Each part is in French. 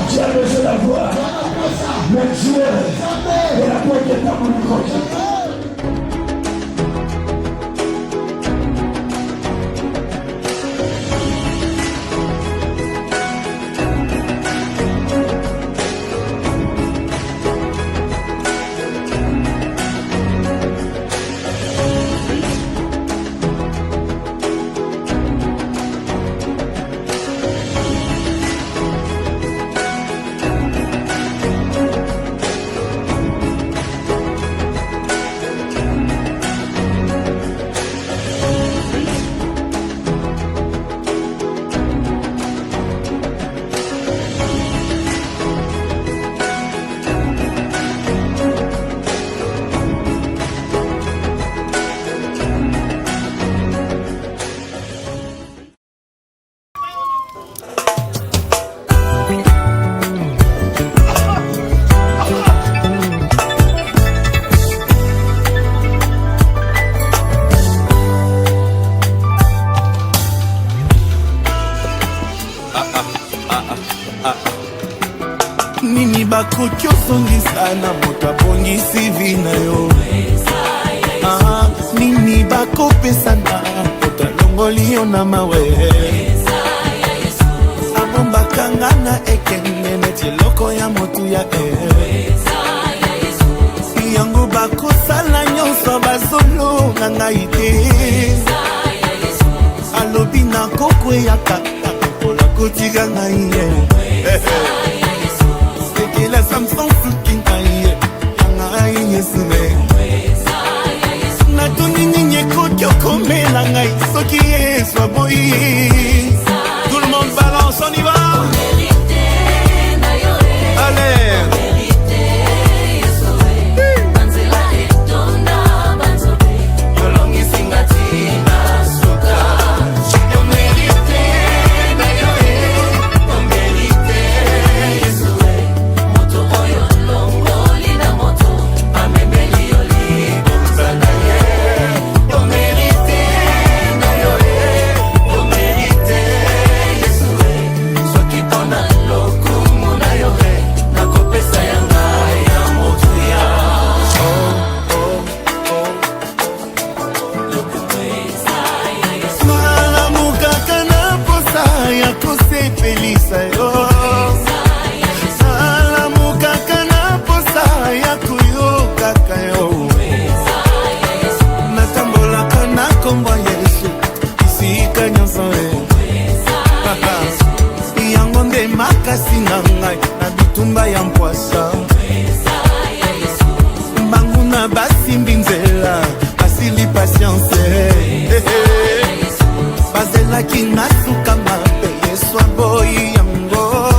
Tu as besoin d'avoir le Dieu et la porte de ta bouche. Nini bakoki osongisa na moto abongisi vi na yo. Nini bakopesa na moto alongoli yo na mawe. Abombakanga na ekenge neti eloko ya motu ya yango bakosala nyonso bazolonga ngai te. Alobi na kokweyaka mpona kotika ngai ye. La Samson fucking aye, aye yesume. Na toni ninye kokyo kome la ngai, soki soit boy. Tout le monde balance, on y va. Allez. Makasi na ngai na bitumba ya mpwasa mbangu na basimbi nzela asili patience bazelaki na suka mabe yesu aboyi yango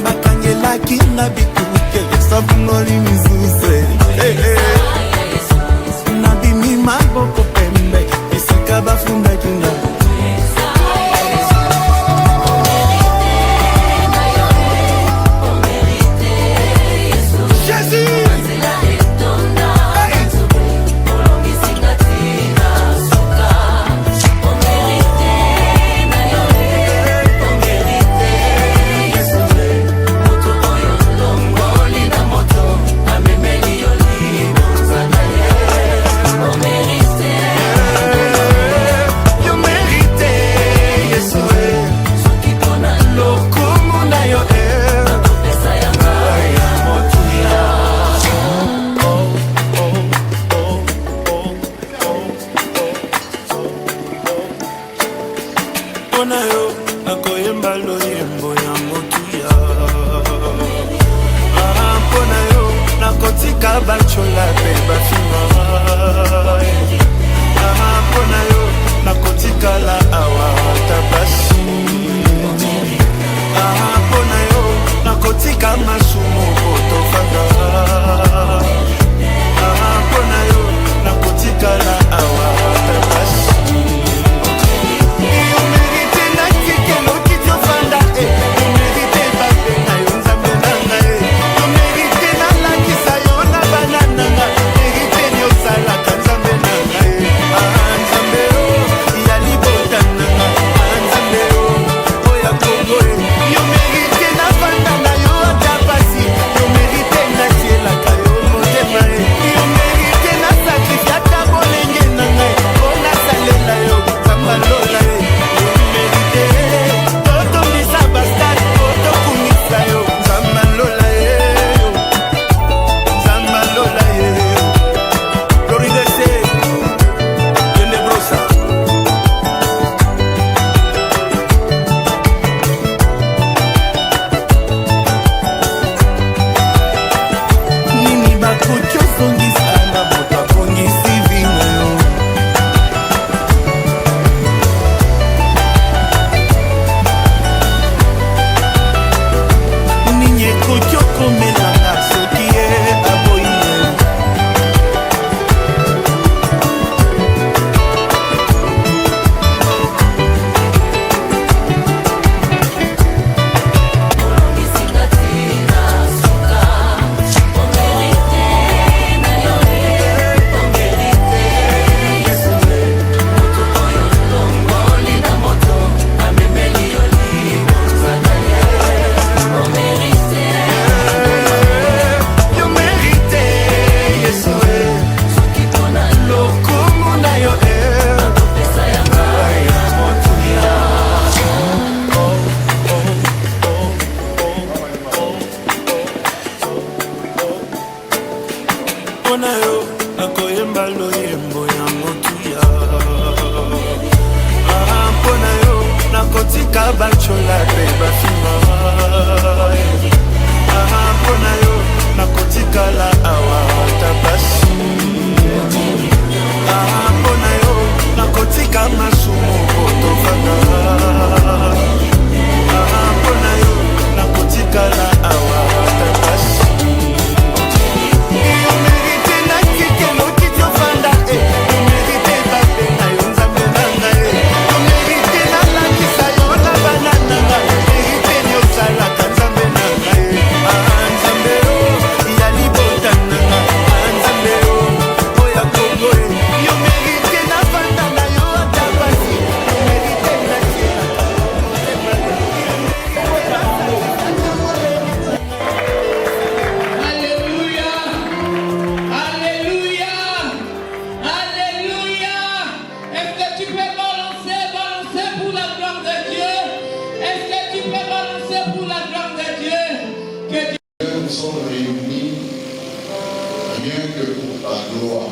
bakangelaki na bikuke sabungoli mizuse nabimi maboko pembe esika bafundaki na bachola pe bafima mpona yo nakotikala awa tabasi mpona yo nakotika masumu kotovanga mpona yo nakotikala awa tabasi yo merite nakikelo kitofanda yo merite babe na yo nzambe nanga yo merite nalakisa yo na banananga merite nyosalaka nzambe nanga nzambe yo ya libota nanga nzambe yo oya kongo yo merite nafanda na yo atabasi yo merite nakiela Nous sommes réunis rien que pour ta gloire.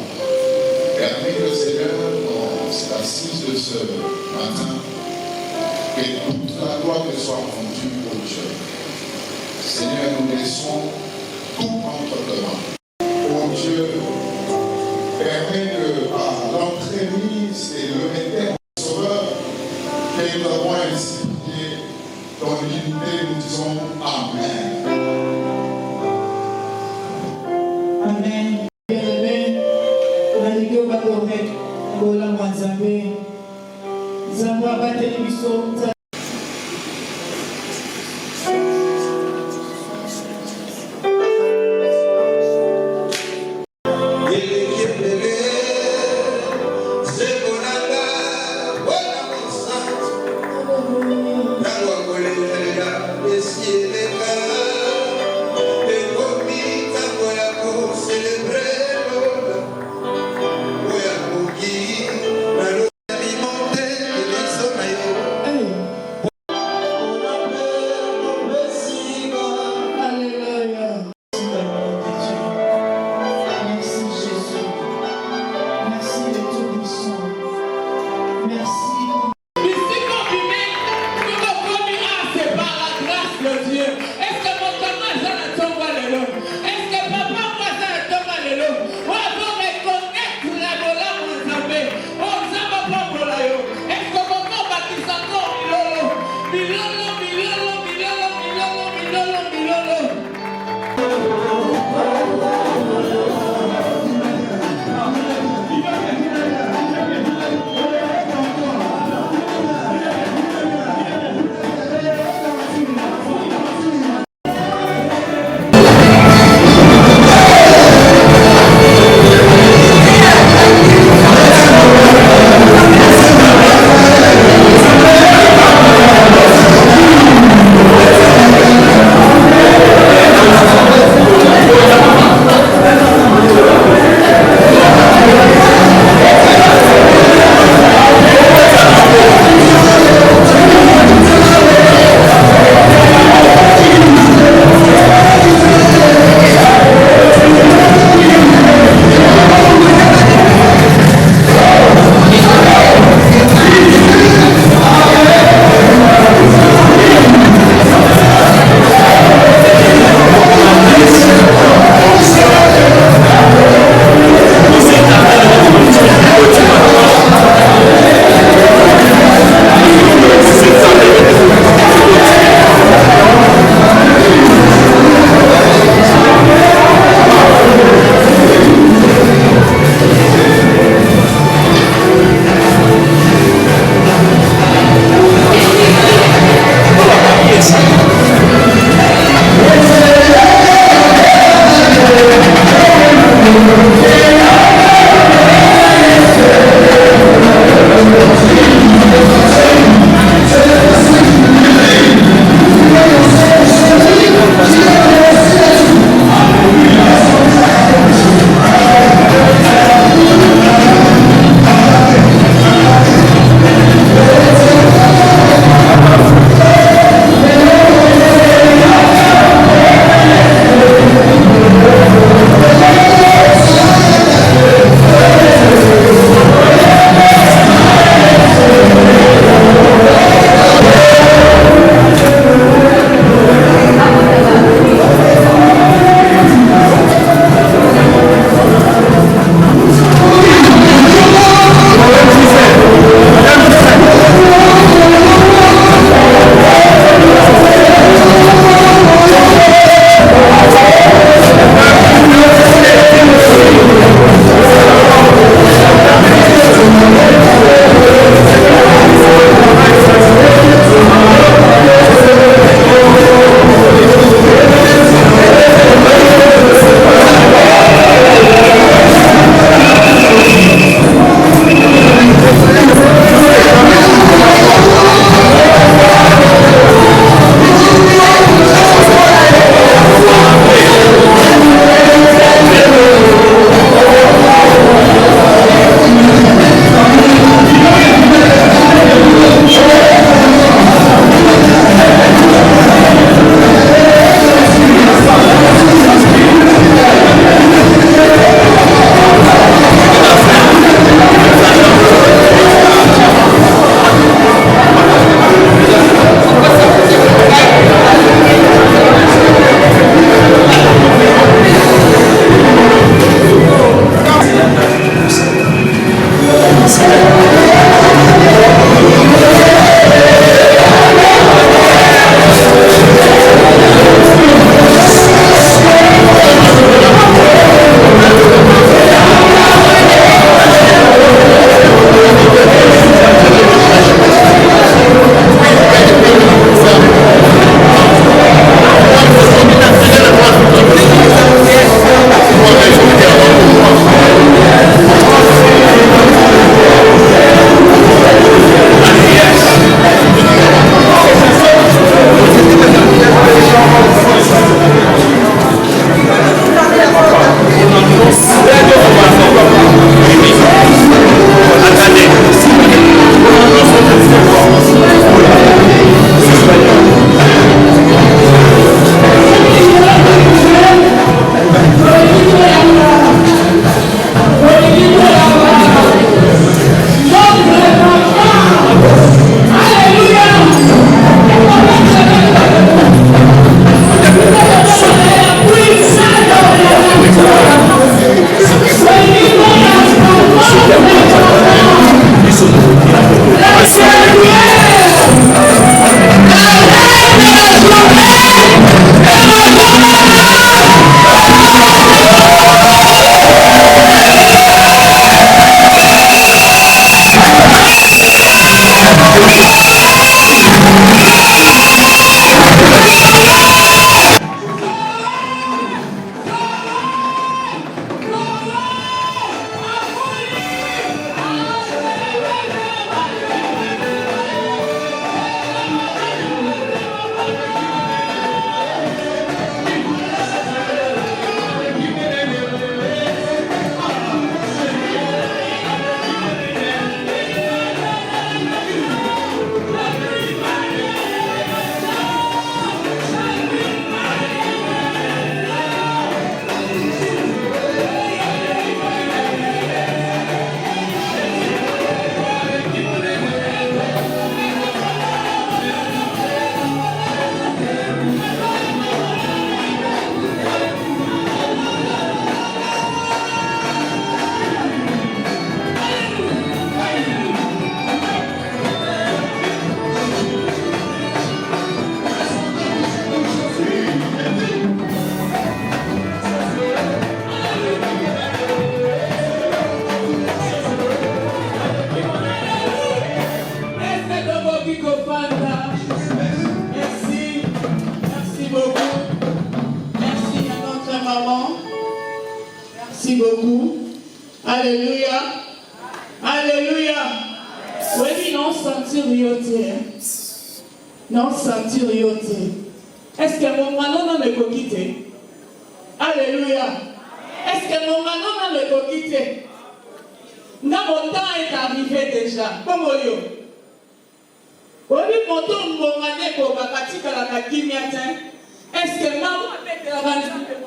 Permets le Seigneur dans l'assise de ce matin que toute la gloire te soit rendue au Dieu. Seigneur, nous laissons tout entre tes mains. Oh Dieu, permets que par l'entremise et le réterne sauveur que nous avons ainsi prié dans l'unité, nous disons Amen. Amen. Bien-aimé, nalingi obadore bolangwa nzambe nzambe abateli biso Merci beaucoup. Alléluia. Alléluia. Oui, non, sentir yoté. Non, sentir yoté. Est-ce que mon manon ne peut quitter? Alléluia. Est-ce que mon manon ne peut quitter? Non, mon temps est arrivé déjà. Comment yo? Oui, mon temps, mon mané, pour ma pratique à la kimiatin. Est-ce que maman a fait la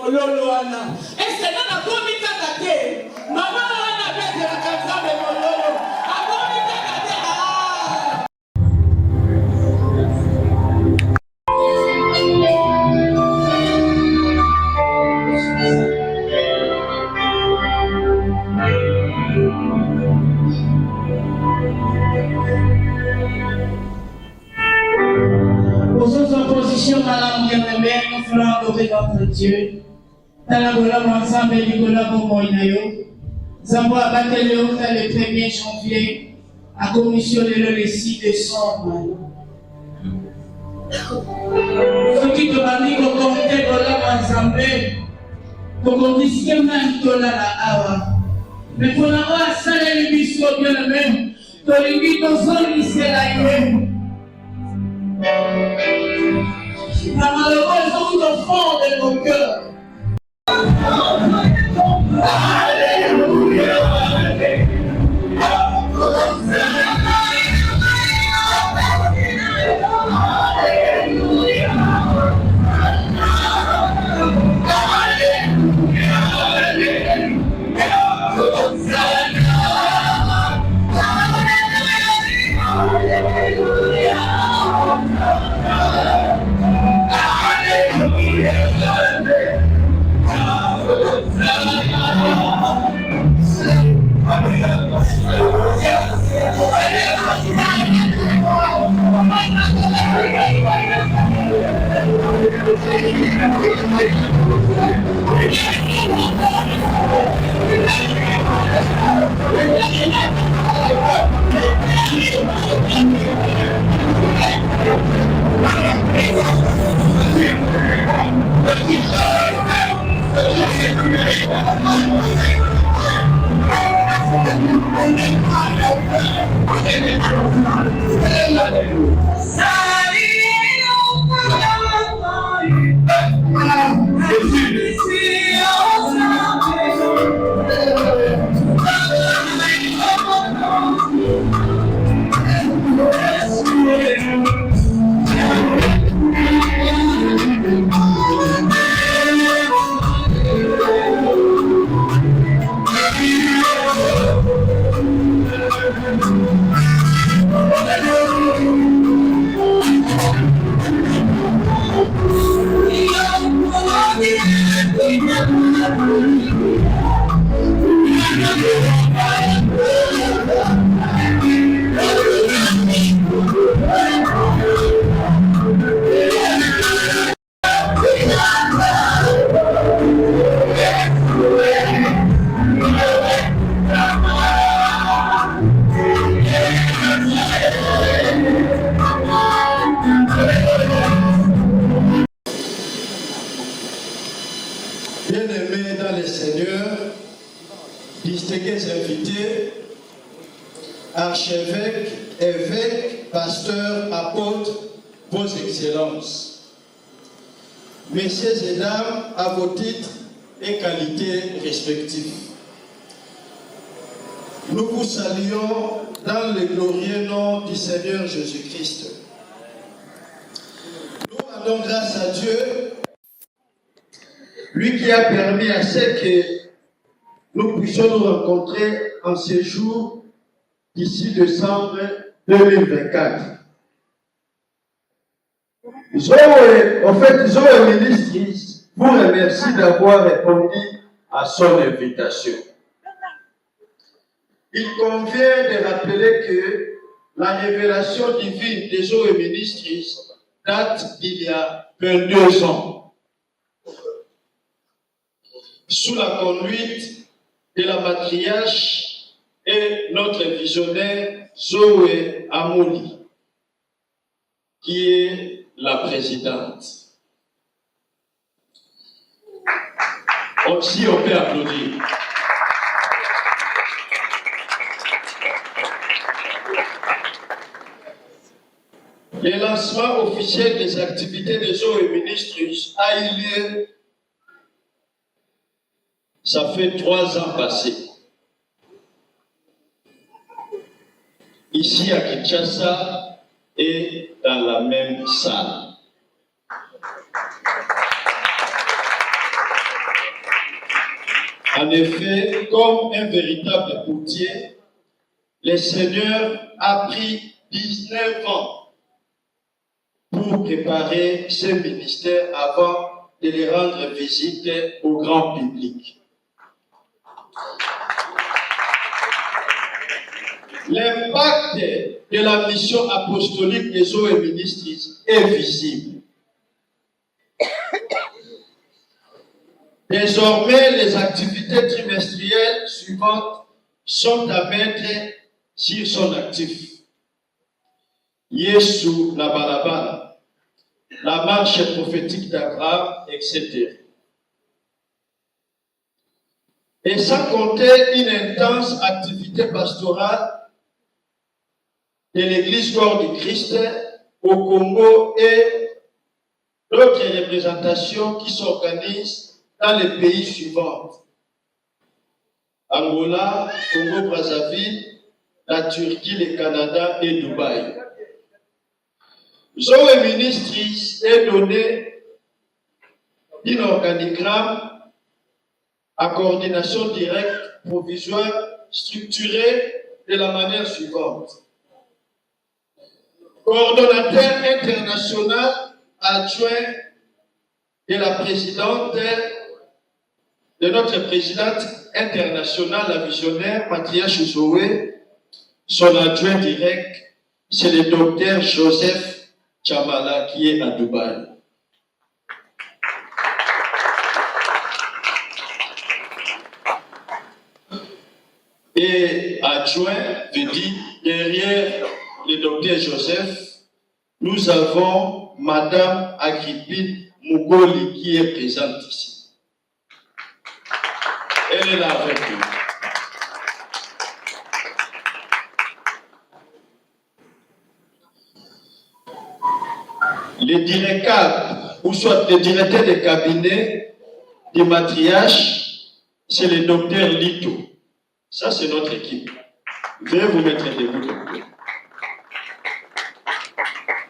lolo ana? Est-ce que maman a commis ta tête? Maman a fait la canzone de mon lolo. A commis ta tête. En position dans la bien-aimée, nous voulons adorer notre Dieu. Dans la bonne ensemble, Nicolas Bomoinayo. Zambo a battu le 1er janvier, a commissionné le 6 décembre. Ce qui te va dire que comme tu es dans l'ensemble, pour qu'on dise que même tu la awa. Mais pour l'avoir, ça les bisous bien-aimé, tu les dis que son lycée là. La malheureuse au fond de mon cœur. Alléluia. Bien-aimés dans le Seigneur, distingués invités, archevêques, évêques, pasteurs, apôtres, vos excellences, messieurs et dames, à vos titres et qualités respectifs. Nous vous saluons dans le glorieux nom du Seigneur Jésus-Christ. Nous rendons grâce à Dieu, lui qui a permis à ce que nous puissions nous rencontrer en ce jour d'ici décembre 2024. Zoé ministre vous remercie d'avoir répondu à son invitation. Il convient de rappeler que la révélation divine des Zoé ministres date d'il y a 22 ans. Sous la conduite de la matriarche et notre visionnaire Zoé Amouli, qui est la présidente. Si on peut applaudir. Le lancement officiel des activités des eaux et ministres a eu lieu. Ça fait 3 ans passés. Ici à Kinshasa et dans la même salle. En effet, comme un véritable courtier, le Seigneur a pris 19 ans pour préparer ce ministère avant de les rendre visite au grand public. L'impact de la mission apostolique des eaux et ministres est visible. Désormais, les activités trimestrielles suivantes sont à mettre sur son actif. Yesu la balabala, la marche prophétique d'Abraham, etc. Et sans compter une intense activité pastorale de l'Église corps du Christ au Congo et d'autres représentations qui s'organisent dans les pays suivants: Angola, Congo-Brazzaville, la Turquie, le Canada et Dubaï. Zoé Ministries est donné un organigramme à coordination directe, provisoire, structurée de la manière suivante. Coordonnateur international adjoint de la présidente, de notre présidente internationale, la visionnaire Patriarche Zoé. Son adjoint direct, c'est le docteur Joseph Chamala qui est à Dubaï. Et adjoint veut dire derrière le docteur Joseph, nous avons Madame Agrippine Mugoli qui est présente ici. Elle est là avec nous. Les directeurs, ou soit les directeurs de cabinet du matriarche, c'est le docteur Lito. Ça, c'est notre équipe. Veuillez vous mettre debout.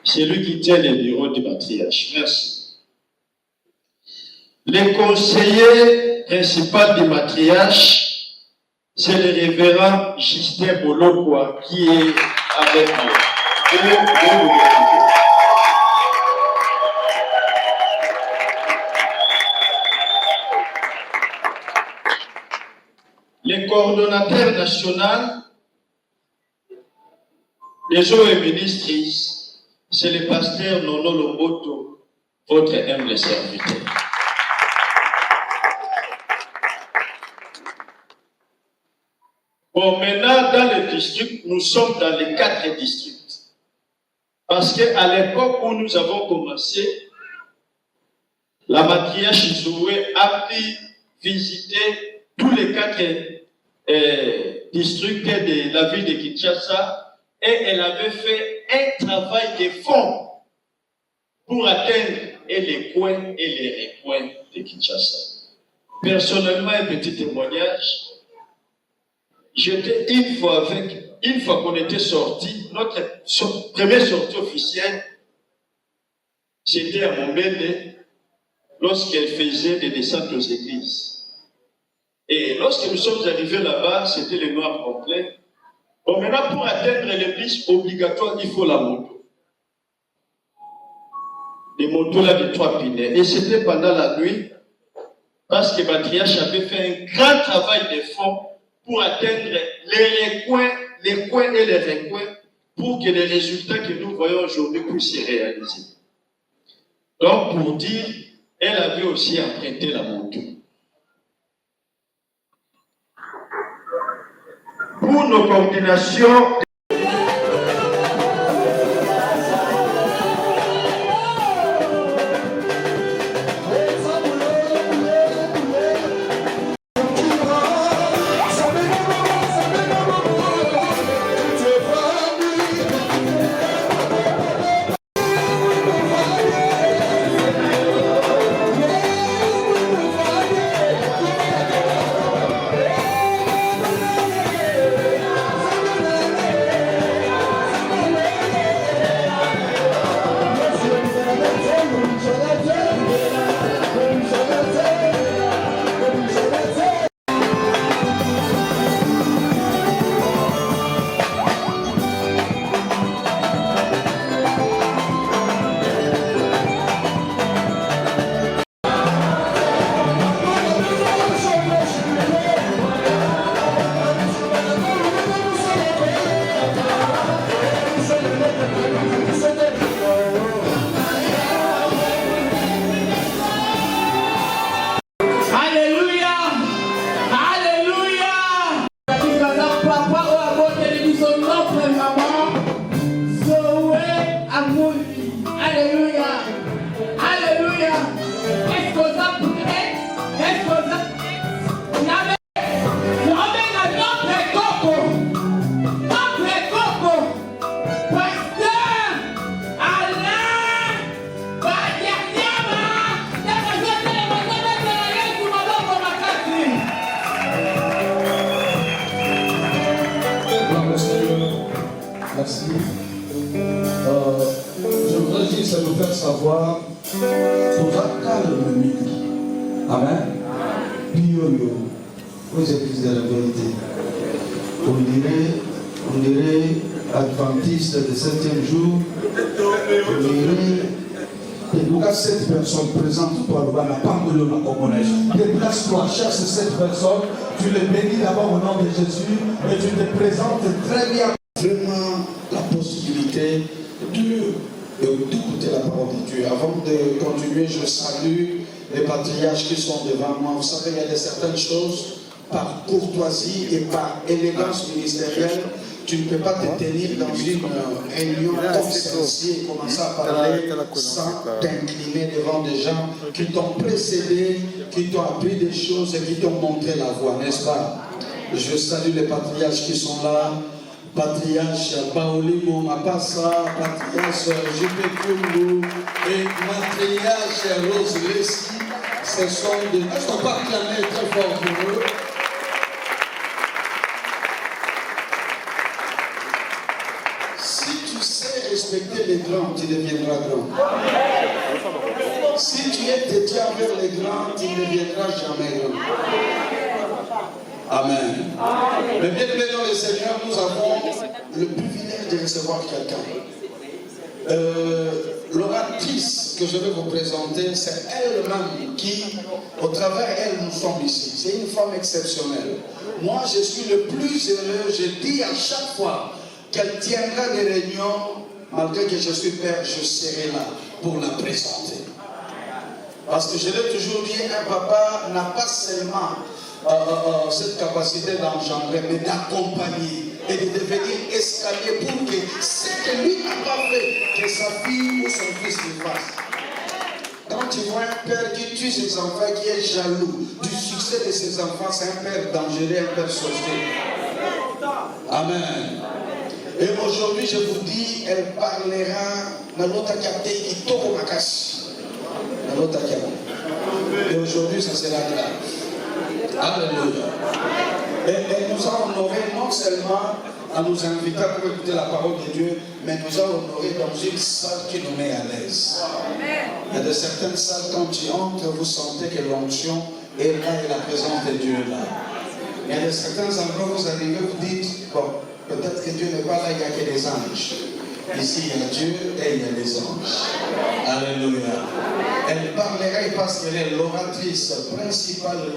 C'est lui qui tient le bureau du matriarche. Merci. Le conseiller principal du matriarche, c'est le révérend Justin Bolokwa qui est avec nous. Le coordonnateur national des eaux et ministres, c'est le pasteur Nono Lomboto, votre humble serviteur. Bon, maintenant, dans le district, nous sommes dans les 4 districts. Parce qu'à l'époque où nous avons commencé, la matriarche Zoé a pu visiter tous les 4 districts de la ville de Kinshasa et elle avait fait un travail de fond pour atteindre les coins et les recoins de Kinshasa. Personnellement, un petit témoignage. J'étais une fois qu'on était sorti, notre première sortie officielle, c'était à Mombele, lorsqu'elle faisait des descentes aux églises. Et lorsque nous sommes arrivés là-bas, c'était le noir complet. Bon, maintenant, pour atteindre l'église obligatoire, il faut la moto. Des motos là de 3 pinets. Et c'était pendant la nuit, parce que Matriarche avait fait un grand travail de fond pour atteindre les coins et les recoins pour que les résultats que nous voyons aujourd'hui puissent se réaliser. Donc, pour dire, elle avait aussi emprunté la moto. Pour nos coordinations c'est de faire savoir tout ça calme. Amen. Puis vous église de la vérité. On dirait adventiste de 7e jour. On dirait en tout cas 7 personnes présentes toi le n'a pas connu la congolaise. Déplace-toi, cherche 7 personnes, tu les bénis d'abord au nom de Jésus et tu te présentes très bien. Vraiment la possibilité d'écouter la parole de Dieu. Avant de continuer, je salue les patriarches qui sont devant moi. Vous savez, il y a certaines choses par courtoisie et par élégance ministérielle. Tu ne peux pas te tenir dans une réunion comme celle-ci et commencer à parler sans t'incliner devant des gens qui t'ont précédé, qui t'ont appris des choses et qui t'ont montré la voie, n'est-ce pas? Je salue les patriarches qui sont là. Patriarche Paolimo Mapassa, patriarche J.P. Kundu et matriarche Rose Lessi. Ce sont des... Est-ce qu'on peut acclamer très fort pour eux? Si tu sais respecter les grands, tu deviendras grand. Si tu es dédié envers les grands, tu ne deviendras jamais grand. Amen. Mais bien aimé dans le Seigneur, nous avons le privilège de recevoir quelqu'un. L'oratrice que je vais vous présenter, c'est elle-même qui, au travers elle, nous sommes ici. C'est une femme exceptionnelle. Moi, je suis le plus heureux. Je dis à chaque fois qu'elle tiendra des réunions, malgré que je suis père, je serai là pour la présenter. Parce que je l'ai toujours dit, un papa n'a pas seulement cette capacité d'engendrer, mais d'accompagner et de devenir escalier pour que ce que lui n'a pas fait, que sa fille ou son fils le fasse. Quand tu vois un père qui tue ses enfants, qui est jaloux du succès de ses enfants, c'est un père dangereux, un père sorcier. Amen. Et aujourd'hui, je vous dis, elle parlera dans l'autre qui Itoko Makasi. Dans l'autre. Et aujourd'hui, ça sera grave. Alléluia. Et elle nous a honoré non seulement à nous inviter pour écouter la parole de Dieu, mais nous a honoré dans une salle qui nous met à l'aise. Il y a de certaines salles, quand tu entres, vous sentez que l'onction est là et la présence de Dieu est là. Il y a de certains endroits où vous arrivez, vous dites, bon, peut-être que Dieu n'est pas là, il n'y a que des anges. Ici, il y a Dieu et il y a des anges. Alléluia. Elle parlerait parce qu'elle est l'oratrice principale de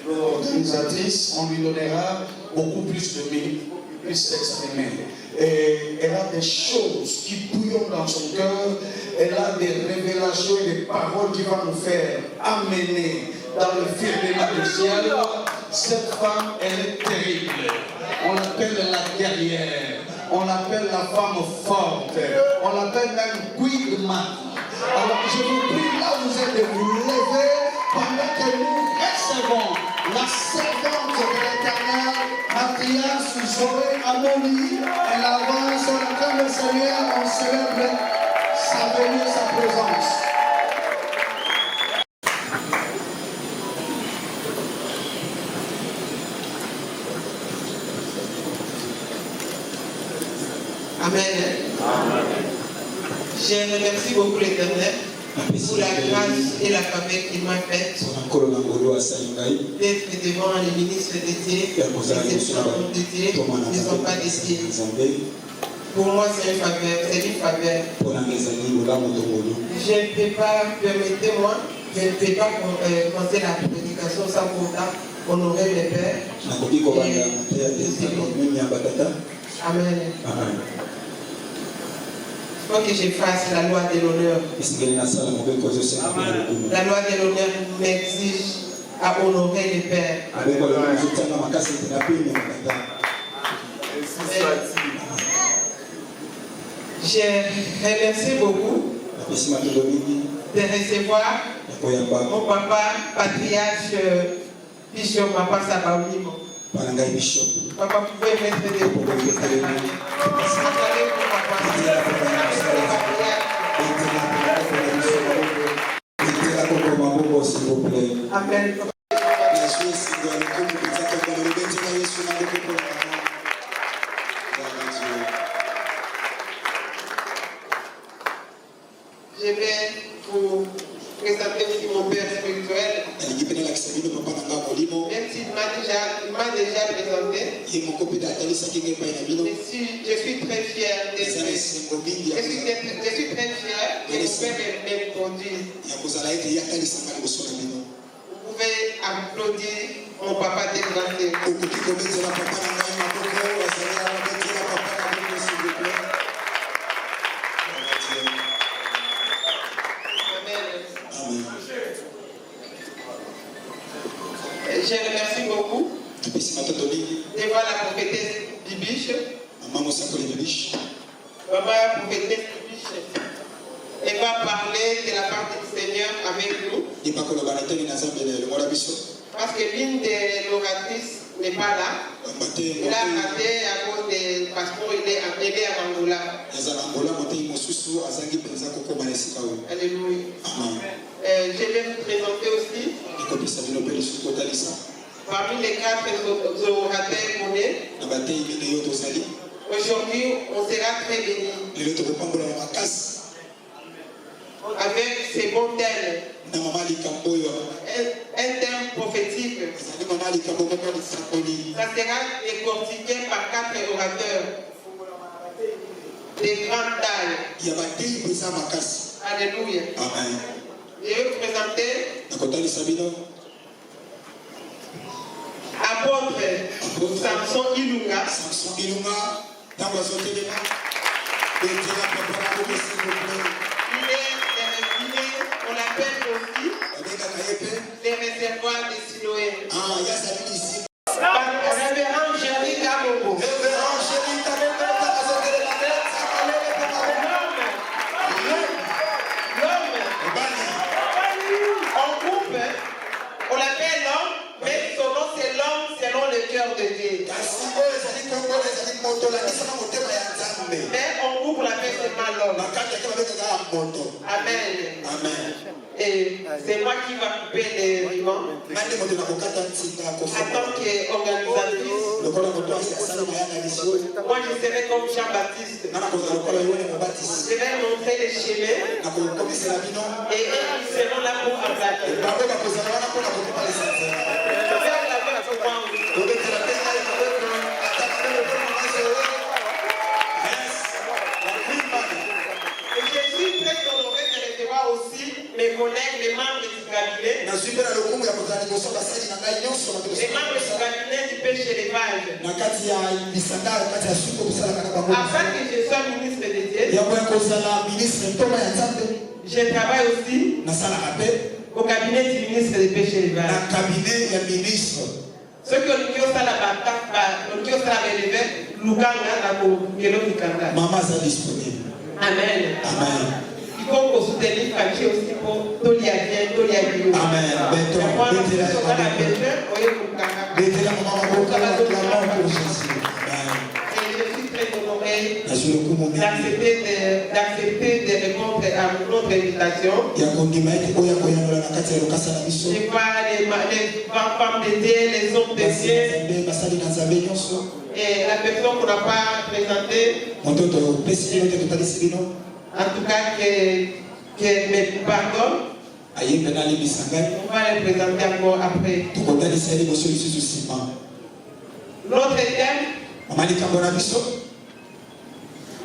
l'organisatrice. On lui donnera beaucoup plus de minutes pour qu'elle puisse s'exprimer. Et elle a des choses qui bouillonnent dans son cœur. Elle a des révélations et des paroles qui vont nous faire amener dans le firmament du ciel. Cette femme, elle est terrible. On l'appelle la guerrière. On l'appelle la femme forte. On l'appelle même Queen Man. Alors je vous prie, là où vous êtes, de vous lever pendant que nous recevons la servante de l'Éternel, matriarche Zoé Amoni. Elle avance, on acclame le Seigneur, on célèbre sa venue, sa présence. Amen. Je remercie beaucoup l'Éternel pour la grâce et la faveur qu'il m'a faite d'être devant les ministres de Dieu, les hommes de Dieu, ne sont pas des signes. Pour moi, c'est une faveur, Je ne peux pas, permettez-moi, je ne peux pas compter la prédication sans pourtant honorer les pères. Amen. Il faut que je fasse la loi de l'honneur. La loi de l'honneur m'exige à honorer les pères. Je remercie beaucoup de recevoir mon papa, patriarche, Bishop Papa Sabaoulimo. Papa, vous pouvez mettre des mots comme ça. Amen. Je vais vous présenter aussi mon père spirituel. Même s'il m'a déjà présenté. Mais si je suis très fier d'être. Je suis très fier que mon père me conduise. Vous pouvez applaudir mon papa Delgante. Je remercie beaucoup de voir la prophétesse Bibiche. Maman prophétesse Bibiche. Elle va parler de la part du Seigneur avec nous. Parce que l'une des oratrices n'est pas là. Elle a raté à cause des passeports, il est à Angola. Alléluia. Je vais vous présenter aussi. Parmi les 4 orateurs qu'on est, aujourd'hui on sera très bénis avec ces bons thèmes. Un thème prophétique. Ça sera décortiqué par 4 orateurs de grande taille. Alléluia. Amen. Je vais vous présenter apôtre Samson Ilunga. On l'appelle aussi les réservoirs de Siloé. Révérend Jerry Kabobo. On l'appelle l'homme, mais son nom c'est l'homme selon le cœur de Dieu. Mais on groupe l'appelle seulement l'homme. Amen. Et c'est moi qui va couper les rubans. En tant qu'organisatrice, moi je serai comme Jean-Baptiste. Je vais montrer les chemins et ils seront là pour aplatir. Et je suis très honoré de recevoir aussi mes collègues, les membres du cabinet. Les membres du cabinet du péché élevage. Afin que je sois ministre de Dieu, je travaille aussi au cabinet du ministre de péché élevage. Ceux qui ont dit ça la Maman est disponible. Amen. Amen. Il faut qu'on soutenir Franchi aussi pour Toliadien. Amen. Et je suis très honoré d'accepter de répondre à notre invitation. Je vois les femmes de Dieu, les hommes de Dieu. Et la personne qu'on n'a pas présentée, en tout cas, qu'elle me pardonne, on va les présenter encore après. L'autre thème,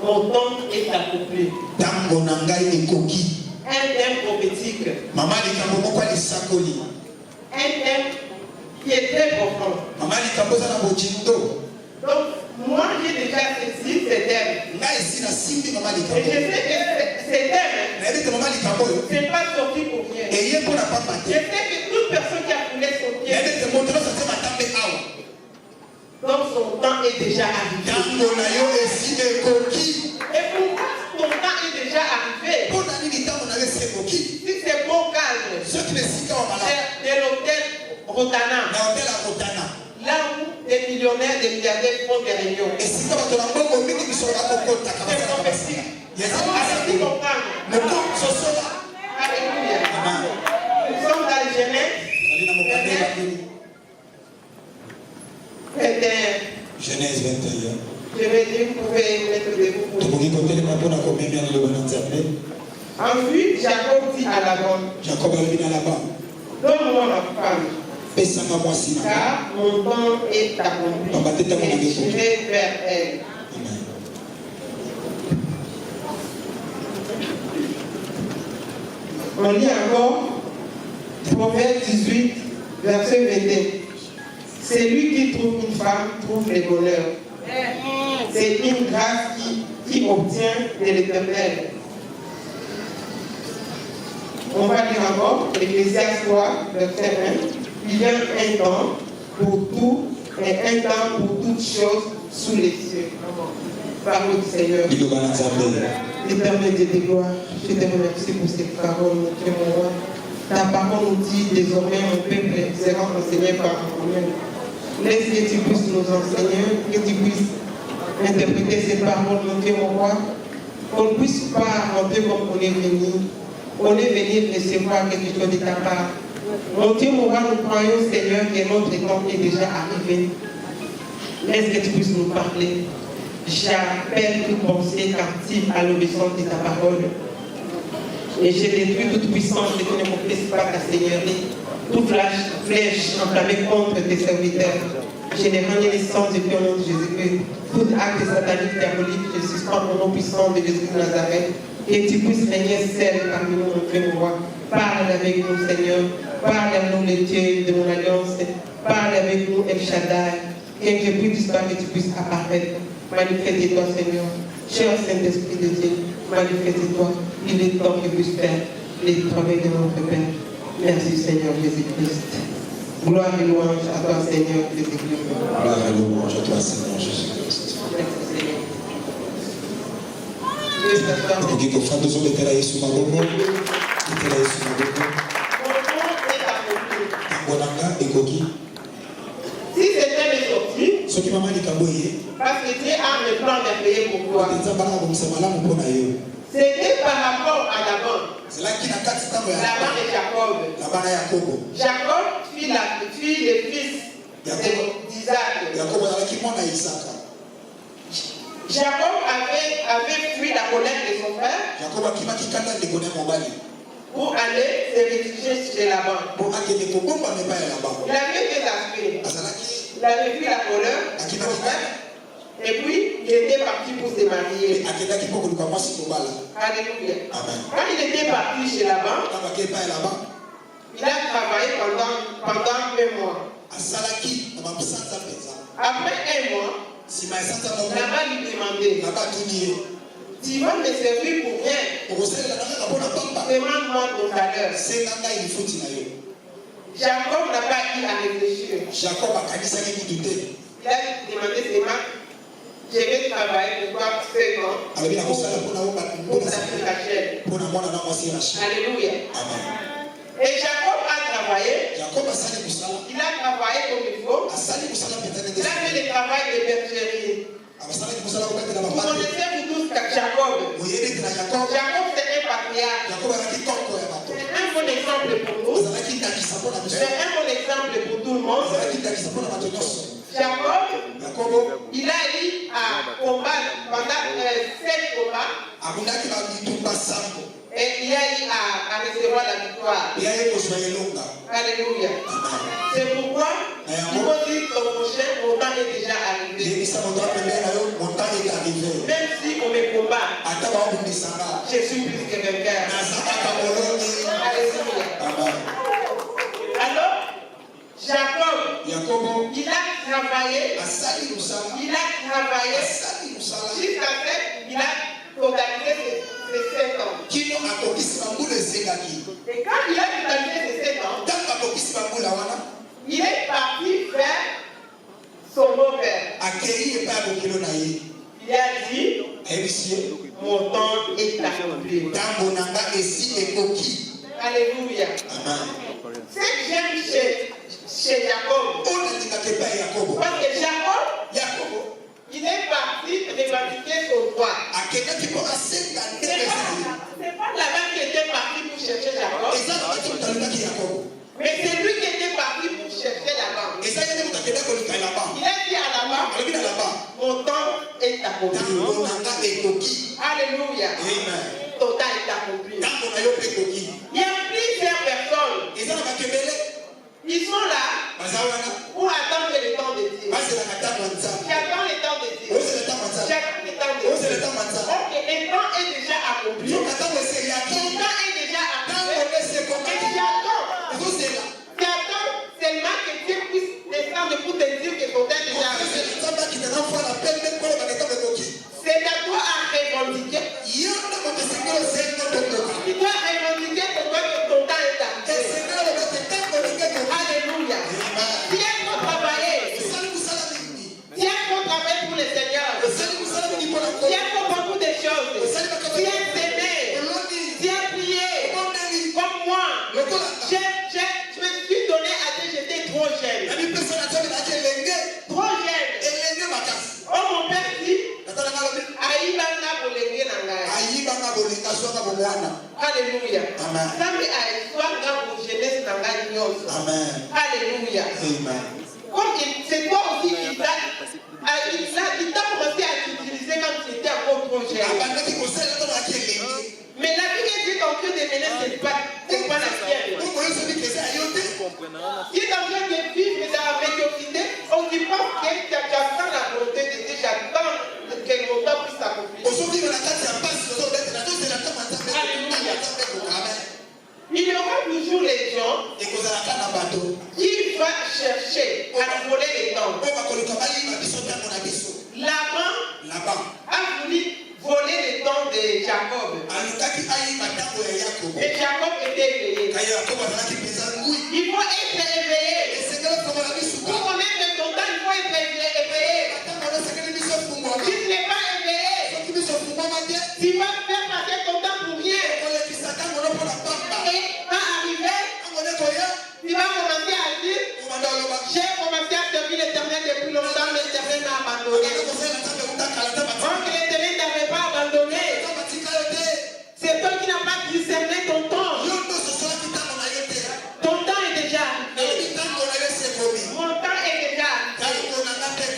mon temps est accompli. Un thème prophétique. Un thème qui est très profond. Donc, moi j'ai déjà saisi ces thèmes. Et je sais que ces thèmes, ce n'est pas sorti pour rien. Je sais que toute personne qui a foulé son pied, donc son temps est déjà arrivé. Et pourquoi ton temps est déjà arrivé? Si c'est bon calme, c'est de l'hôtel Rotana. Là où des millionnaires, des milliardaires font des réunions. C'est prophétique. Alléluia. Nous sommes dans les Genèse. Genèse 21. Je vais dire, vous pouvez mettre debout pour nous. Ensuite, Jacob dit à Laban, donne-moi ma femme, car mon temps est accompli, et j'irai vers elle. On lit encore Proverbe 18, verset 21. C'est lui qui trouve une femme, trouve le bonheur. C'est une grâce qui obtient de l'Éternel. On va lire encore Ecclésiaste 3, verset 1. Il y a un temps pour tout et un temps pour toutes choses sous les cieux. Parole du Seigneur. Éternel Dieu de gloire, je te remercie pour cette parole, mon Dieu, mon roi. Ta parole nous dit désormais, mon peuple sera enseigné par moi-même. Laisse que tu puisses nous enseigner, que tu puisses interpréter ces paroles, mon Dieu, mon roi. Qu'on ne puisse pas rentrer comme on est venu. On est venu recevoir quelque chose de ta part. Mon Dieu, mon roi, nous croyons, Seigneur, que notre temps est déjà arrivé. Laisse que tu puisses nous parler. J'appelle toute pensée captive à l'obéissance de ta parole. Et je détruis toute puissance qui ne m'oppresse pas ta seigneurie. Toute flèche enflammée contre tes serviteurs. Je les rends naissance depuis le nom de Jésus-Christ. Tout acte satanique, diabolique, je suspends au nom puissant de Jésus de Nazareth. Et tu puisses régner seul parmi nous, mon Dieu, mon roi. Parle avec nous, Seigneur. Parle à nous, les dieux de mon alliance. Parle avec nous, El Shaddai. Que je puisse disparaître, que tu puisses apparaître. Manifeste-toi, Seigneur. Cher Saint-Esprit de Dieu, manifeste-toi. Il est temps que je puisse faire les travaux de notre Père. Merci, Seigneur Jésus-Christ. Gloire et louange à toi, Seigneur Jésus-Christ. Gloire et louange à toi, Seigneur Jésus-Christ. Merci, Seigneur. Si c'était mes sorties, parce que Dieu a un plan merveilleux pour toi. C'était par rapport à Laban. Laban et Jacob. Jacob fit le fils d'Isaac. Jacob avait fui la colère de son frère pour aller se réfugier chez Laban. Il avait deux aspects. Il avait fui la colère de son frère. Et puis, il était parti pour se marier. Alléluia. Quand il était parti chez Laban, il a travaillé pendant 1 mois. Après 1 mois, Laban lui demandait, tu vas me servir pour rien. Demande-moi ton salaire. Jacob n'a pas eu à réfléchir. Il a demandé ses mains. Je vais travailler pour toi seulement pour ta fille Rachel. Alléluia. Et Jacob a travaillé. Il a travaillé comme il faut. Il a fait le travail de bergerie. Vous connaissez vous tous Jacob. Jacob c'est un patriarche. C'est un bon exemple pour nous. C'est un bon exemple pour tout le monde. Jacob, il a eu à combattre pendant 7 combats. Et il a eu à recevoir la victoire. Alléluia. C'est pourquoi il faut dire que ton prochain, mon temps est déjà arrivé. Même si on me combat, je suis plus que vainqueur. Alléluia. Alors, Jacob, il a travaillé jusqu'à ce qu'il a totalisé ses 7 ans. Et quand il a totalisé ses 7 ans, il est parti vers son beau-père. Il a dit, mon temps est accompli. Alléluia. Ce que j'aime chez Jacob, parce que Jacob, il est parti revendiquer son droit. C'est pas Laban qui était parti pour chercher Jacob, mais c'est lui qui était parti pour chercher Laban. Il a dit à Laban, mon temps est accompli. Alléluia. ton temps est accompli. Il y a plusieurs personnes. Ils sont là pour attendre le temps de Dieu. J'attends le temps de Dieu. J'attends le temps de Dieu. Ok, le temps est déjà accompli. Ton temps est déjà accompli. Et j'attends seulement que Dieu puisse descendre pour te dire que ton temps est déjà accompli. C'est à toi à revendiquer. Tu dois revendiquer pour toi que ton temps est accompli. Alléluia. Viens pour travailler. Viens pour travailler pour le Seigneur. Viens pour beaucoup de choses. Viens s'aimer. Viens prier. Comme moi. Je me suis donné à Dieu, j'étais trop jeune. Trop jeune. Oh mon père dit, Alléluia. Alléluia. Comme c'est toi aussi qui t'a commencé à t'utiliser quand tu étais encore trop jeune. Mais la vie que Dieu est en train de mener, ce n'est pas la sienne. Qui est en train de vivre dans la médiocrité, on dit pas que tu attends la volonté de Dieu, j'attends que mon temps puisse s'accomplir. Alléluia. Il y aura toujours les gens qui vont chercher à voler les temps. Laban a voulu voler les temps de Jacob. Et Jacob était éveillé. Il faut être éveillé. Pour connaître ton temps, il faut être éveillé. Si tu n'es pas éveillé, tu vas faire passer ton temps pour rien. Et quand arrivé, tu vas commencer à dire, j'ai commencé à servir l'Éternel depuis longtemps, mais l'Éternel m'a abandonné. Donc l'Éternel n'avait pas abandonné. C'est toi qui n'as pas discerné ton temps. Ton temps est déjà arrivé. Mon temps est déjà arrivé.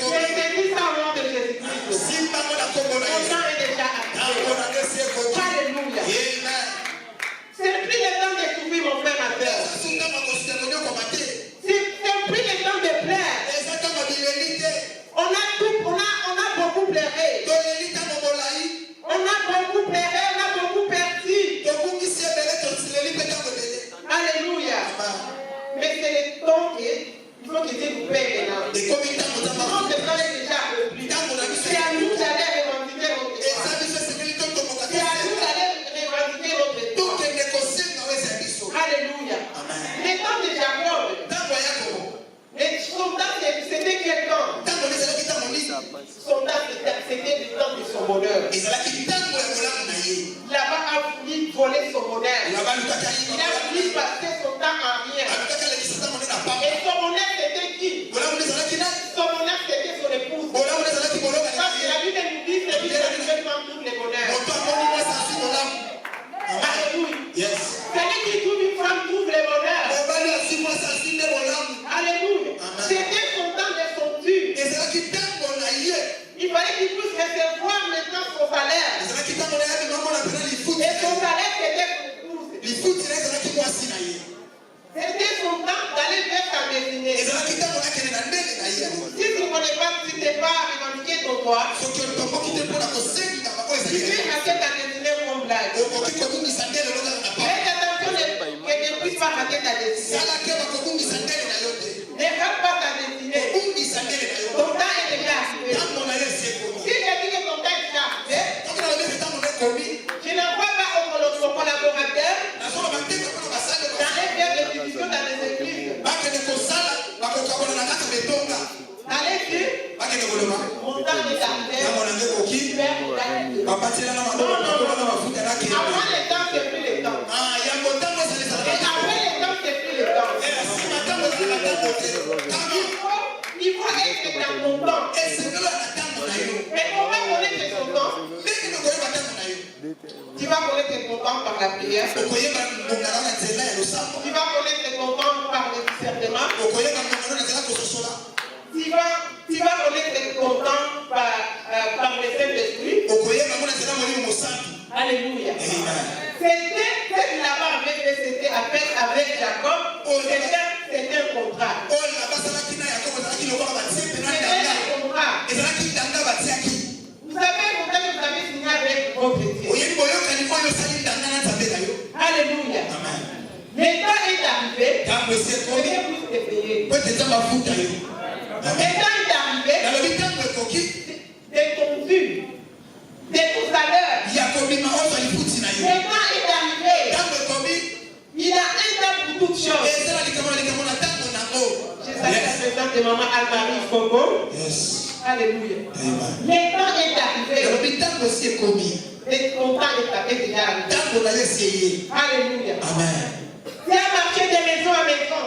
Je te dis ça au nom de Jésus-Christ. Mon temps est déjà arrivé. Alléluia. C'est plus le temps de souffrir, mon frère, ma soeur. C'est plus le temps de plaire. On a beaucoup pleuré. On a beaucoup pleuré, on a beaucoup perdu. Alléluia. Mais c'est le temps qu'il faut que Dieu vous paie maintenant. Le temps est déjà accompli. C'est à nous d'aller revendiquer notre droit. C'est à nous d'aller revendiquer notre droit. Alléluia. Le temps de Jacob. Son temps, c'était quel temps? Son temps, c'était le temps de son bonheur. Là-bas a voulu voler son bonheur. Il a voulu passer son temps en rien. Et son bonheur, c'était qui? Son bonheur, c'était son épouse. Parce que la Bible nous dit, c'est lui qui prend tous les bonheurs. Alléluia. C'est lui qui trouve une femme, trouve les bonheurs. Alléluia. C'était son temps de son Dieu. Il fallait qu'il puisse recevoir maintenant son salaire. Et son salaire, c'était son épouse. C'était son temps d'aller vers sa destinée. Si tu ne connais pas, si tu n'es pas revendiqué ton droit, tu peux rater ta destinée comme blague. Fais attention que tu ne puisses pas rater ta destinée. Ne rate pas ta destinée. Ton temps est déjà arrivé. Si je dis que ton temps est déjà arrivé, je n'envoie pas au collaborateur dans les biens de division dans les églises. Allez dire, mon temps est arrivé. Avant le temps, c'est plus le temps. Et après le temps, c'est plus le temps. Il faut être dans ton temps. Mais comment connaître ton temps? Tu vas connaître ton temps par la prière. Tu vas connaître ton temps par le discernement. Tu vas connaître ton temps par le Saint-Esprit. Alléluia. C'était ce qu'il avait fait, c'était avec Jacob. C'était un contrat. Vous savez, vous avez signé avec votre Dieu. Alléluia. Le temps est arrivé. Le temps est arrivé de ton but, de ton salaire. Le temps est arrivé. Il a un temps pour toutes choses. Je salue la présence de maman Almarie Fogo. Alléluia. Le temps est arrivé. Et ton temps est déjà arrivé. Alléluia. Tu as marché de maison à maison.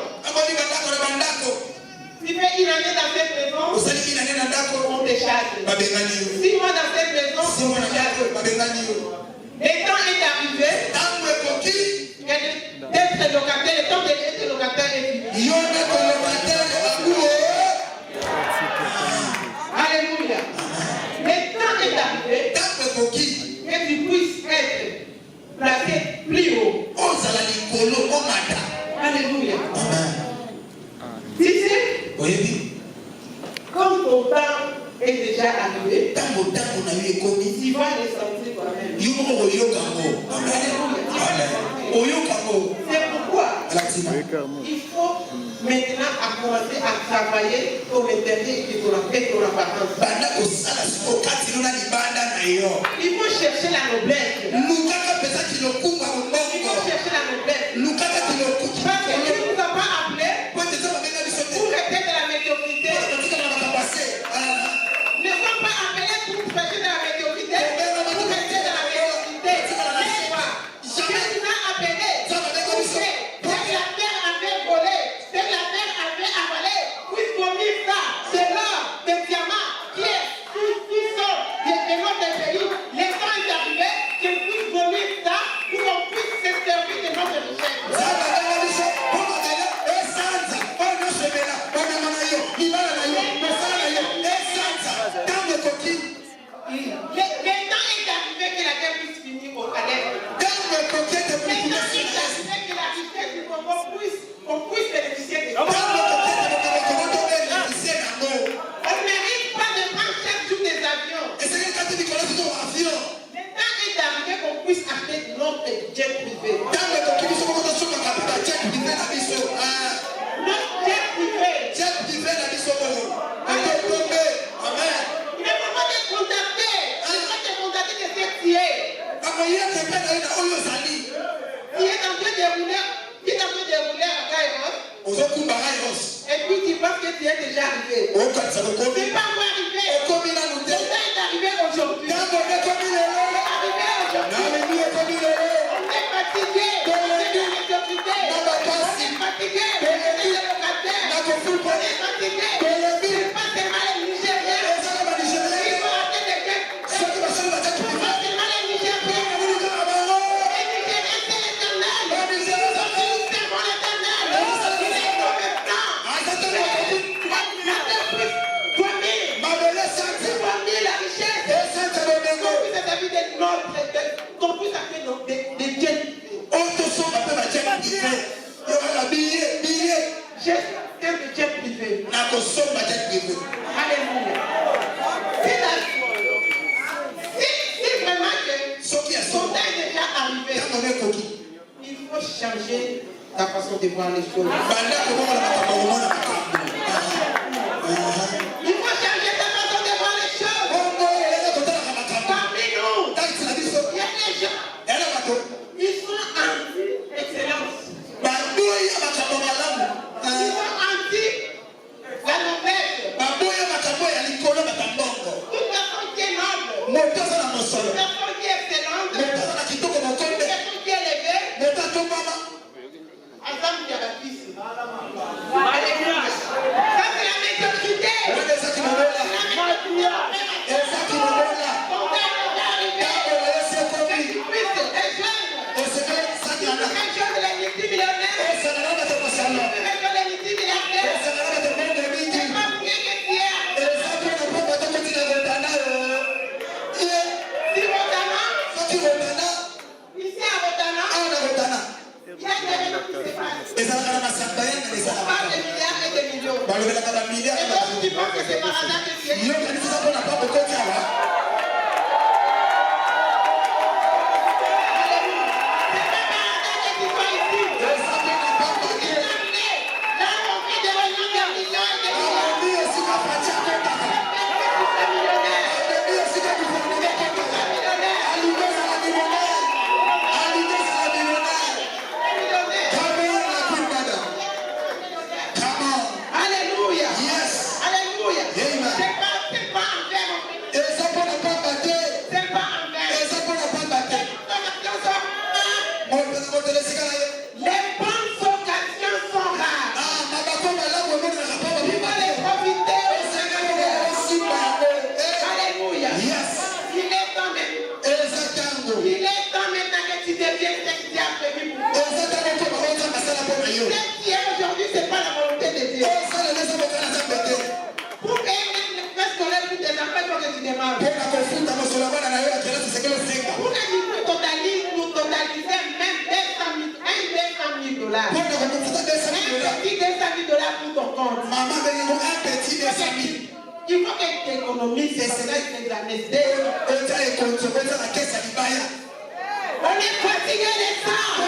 Tu fais une année dans cette maison, on te chasse. 6 mois dans cette maison, on te chasse. Le temps est arrivé d'être locataire. Le temps d'être locataire est fini. Alléluia. Le temps est arrivé que tu puisses être placé plus haut. Alléluia. Tu sais, comme ton temps est déjà arrivé, tu vas le sentir toi-même. C'est pourquoi il faut maintenant commencer à travailler pour l'intérieur et pour l'apparence. Il faut chercher la noblesse. Il faut chercher la noblesse. Parce que Dieu ne nous a pas appelés pour rester dans la médiocrité. Ne sommes pas appelés pour rester dans la médiocrité, pour rester dans la médiocrité. Dieu nous a appelés pour que la terre avait volé, que la terre avait avalé, puisqu'on mit ça, de l'or, des diamants, qui est tout ça de notre pays. Les temps est arrivé que nous vomir ça pour qu'on puisse se servir de notre richesse. On puisse bénéficier de ça. On ne mérite pas de prendre chaque jour des avions. Le temps est arrivé qu'on puisse acheter notre jet privé. Notre jet privé. Il ne faut pas te contacter. Il ne faut pas te contacter de ce qui est. Il est en train de rouler. Il est en train de rouler à Kairos. Et puis tu penses que tu es déjà arrivé. Tu n'es pas encore arrivé. Le temps est arrivé aujourd'hui. On est fatigué. On est fatigué. On est fatigué. On est fatigué. C'est pas seulement les Nigériens. Il faut arrêter de dire. C'est pas seulement les Nigériens. Les Nigériens, c'est l'éternel. Nous servons l'éternel. Il est compétent. La richesse. Qu'on puisse appeler des jets. J'espère que jet privé. Alléluia. Si vraiment que son temps est déjà arrivé, il faut changer ta façon de voir les choses. Il faut changer ta façon de voir les choses. Parmi nous, il y a des gens, ils sont anti-excellence. Ils sont anti-la noblesse. Toute personne qui est noble, toute personne qui est excellente, toute personne qui est élevée, ensemble il y a la fille. Alléluia. Il faut que tu économises ces années. On est fatigué de ça.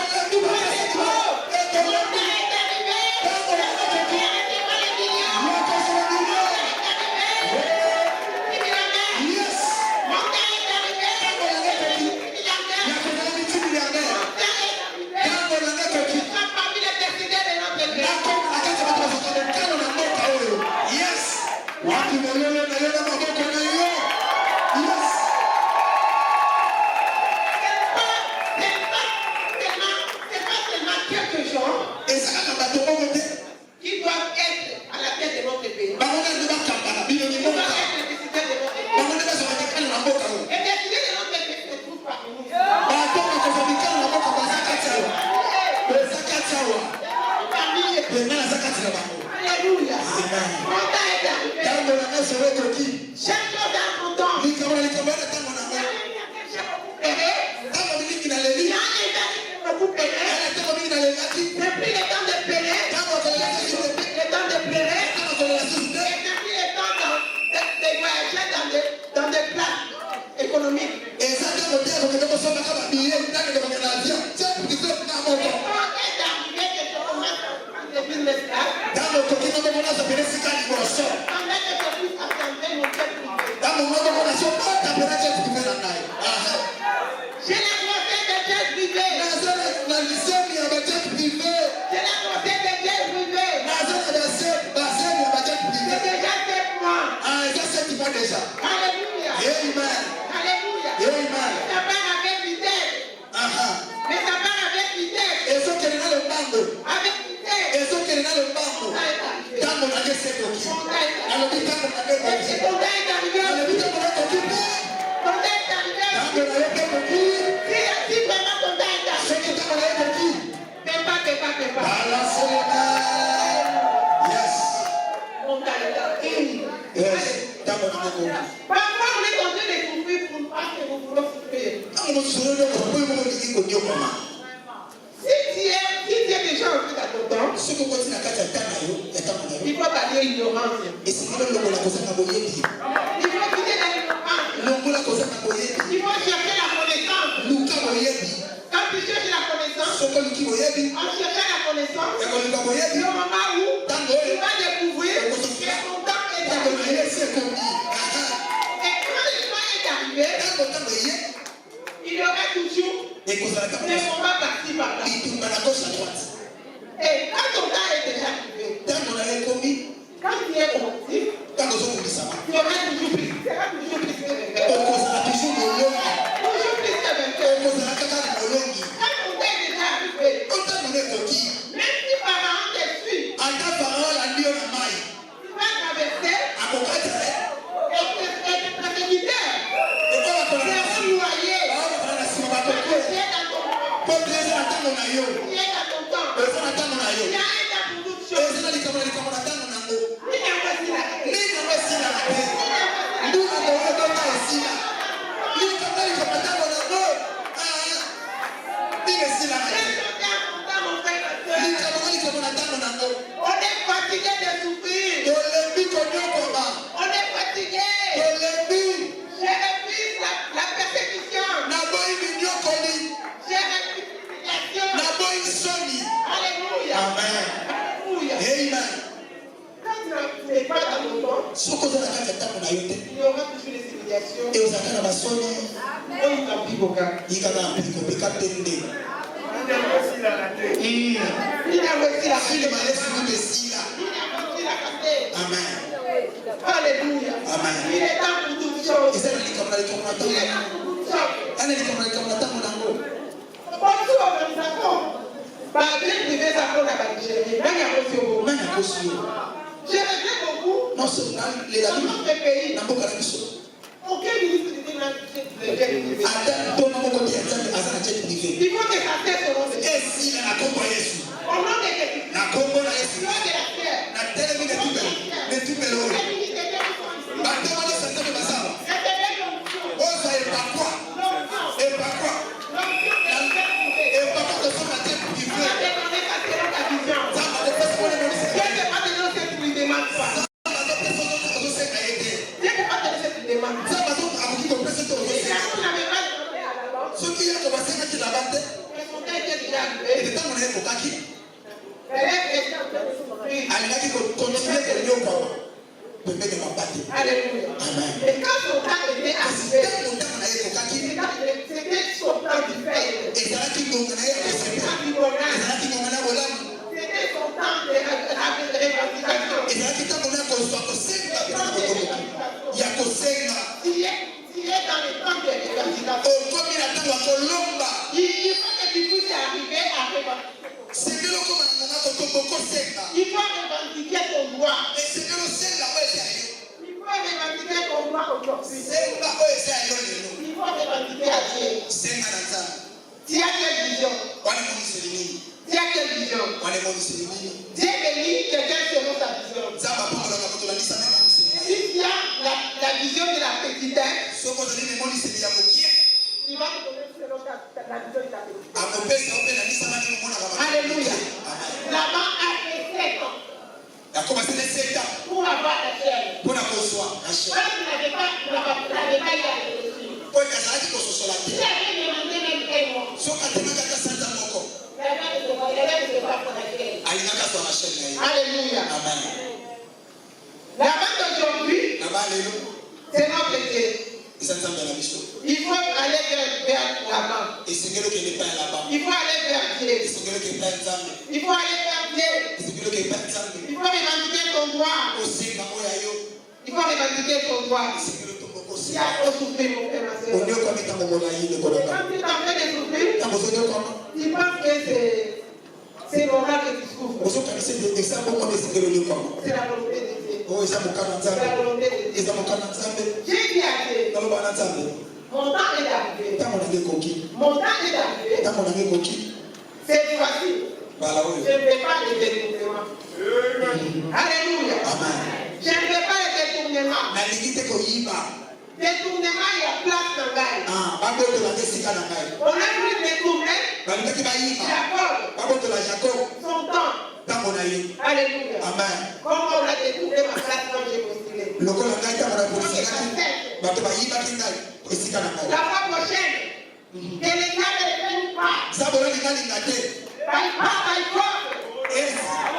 On est fatigué de souffrir. On est fatigué. Soko za kati tamu na yote. Il y aura toujours des humiliations. Et aux akana basoni. On y va picoca. Ikana pika tende. Il a réussi la rater. Il a réussi la fille de Malais nous Messia. Il a raté. Amen. Alléluia. Amen. Il est temps pour toutes choses. Et ça dit comme la Il est temps pour toutes choses. Ana dit comme la tamu nango. Bonjour organisation. Bah bien privé ça prend la Nigeria. Même à Kosio. Même à Kosio. Je regrette beaucoup. Non seulement les dans notre pays. N'a pas la mission. Aucun ministre de l'État. Attends, ton nom côté à sa tête privée. Il faut que ça cesse au nom de Jésus. Et si la Congo Yesu. Au nom de Jésus. La Congo Yesu. Au nom de la terre. La terre est de tout belle. Maintenant, on s'entend de ça. On ça est pas quoi? Et pas quoi? Et pas quoi de son matin privé. Ça va de faire quoi de Dieu ne va pas te donner ce que tu lui demandes pas. Dieu ne va pas te donner ce que tu demandes pas. Ce qui a commencé à la bande, et de temps on est au kaki, elle a dit qu'on continuait de l'eau pour mettre ma bâtie. Alléluia. Amen. Et quand son temps était arrivé, c'était son temps du fait. Et ça a qui nous connaît, et ça a qui nous connaît, c'était son temps de revendication. et ça a qui nous connaît, qu'on soit conseil, il y a conseil. Tu es dans le temps de revendication. Au premier attend à Colomba. Il faut que tu puisses arriver à revendiquer. C'est que l'on commence à conseil. Il faut revendiquer ton droit. Et c'est que l'on sait la voix est Il faut revendiquer ton droit aujourd'hui. c'est la voix est sérieuse. Il faut revendiquer à Dieu. C'est un Tu as quelle vision? on est mon Mussolini. Tu as quelle vision? On est mon Mussolini. Dieu bénit quelqu'un selon sa vision. Ça va pas dans la photo, la liste, ça va pas. Si tu as la vision de la petitesse, Ce qu'on a dit, mais mon lycée, il y a mon pied. il va te donner selon la vision de ta petitesse. À mon père, ça va la liste, ça va dire, mon avant. Alléluia. Amen. Là-bas a fait 7 ans Il a commencé les 7 ans pour avoir la chair. pour la recevoir. La chair. Quand tu n'avais pas eu à réfléchir. Pour que ça aille qu'on se soit la Tu terre. avais demandé même un mois. Ce qu'on a dit, mais quand ça s'entend encore. Il avait de pas pour la chair. Allez, n'a qu'à soit la chair. Alléluia. Amen. La bande d'aujourd'hui, Là-bas, alléluia. c'est notre Dieu. Et ça s'entend la mission. Il faut aller vers là-bas. Et c'est que qui n'est pas là-bas. Il faut aller vers Et Dieu. c'est que qui n'est pas ensemble. Il faut aller vers Dieu. Et c'est que qui n'est pas ensemble. Il faut revendiquer ton droit. Aussi, ma oyayo. Il faut revendiquer ton droit. Et c'est que le tombeau aussi. Tu as trop souffert, mon frère, ma soeur. On est comme étant mon molaï, le Quand colonel. tu es en train de souffrir, T'as besoin de comment? tu penses que c'est normal que tu souffres. Vous avez des exemples qu'on est de le comment? C'est la volonté de Dieu. Oh, ils ont mon canal C'est la volonté de Dieu. Ils ont mon canal ensemble. J'ai dit à Dieu, Dans le banal ensemble. mon temps est arrivé. Tant mon ami coquille. Mon temps est arrivé. Tant mon ami coquille. Cette fois-ci, Voilà, oui. je ne vais pas le détournement. Alléluia. Amen. Je ne vais pas le détournement. La limite qu'on y va. Détournement, il y a place dans l'ail. Ah, pas de la desika dans l'ail. On a voulu détourner La limite qui va y va. Jacob, Pas de la Jacob. son temps. Tant mon ami. Alléluia. Amen. Comment on a détourné ma place quand j'ai postulé. Le col en aïe, tant mon ami pour le Bah, tu vas y va qui n'aille. Desika dans La l'ail. fois prochaine, que l'État ne le fait pas. Ça, voilà, il a l'ingate. By power, by force. Et.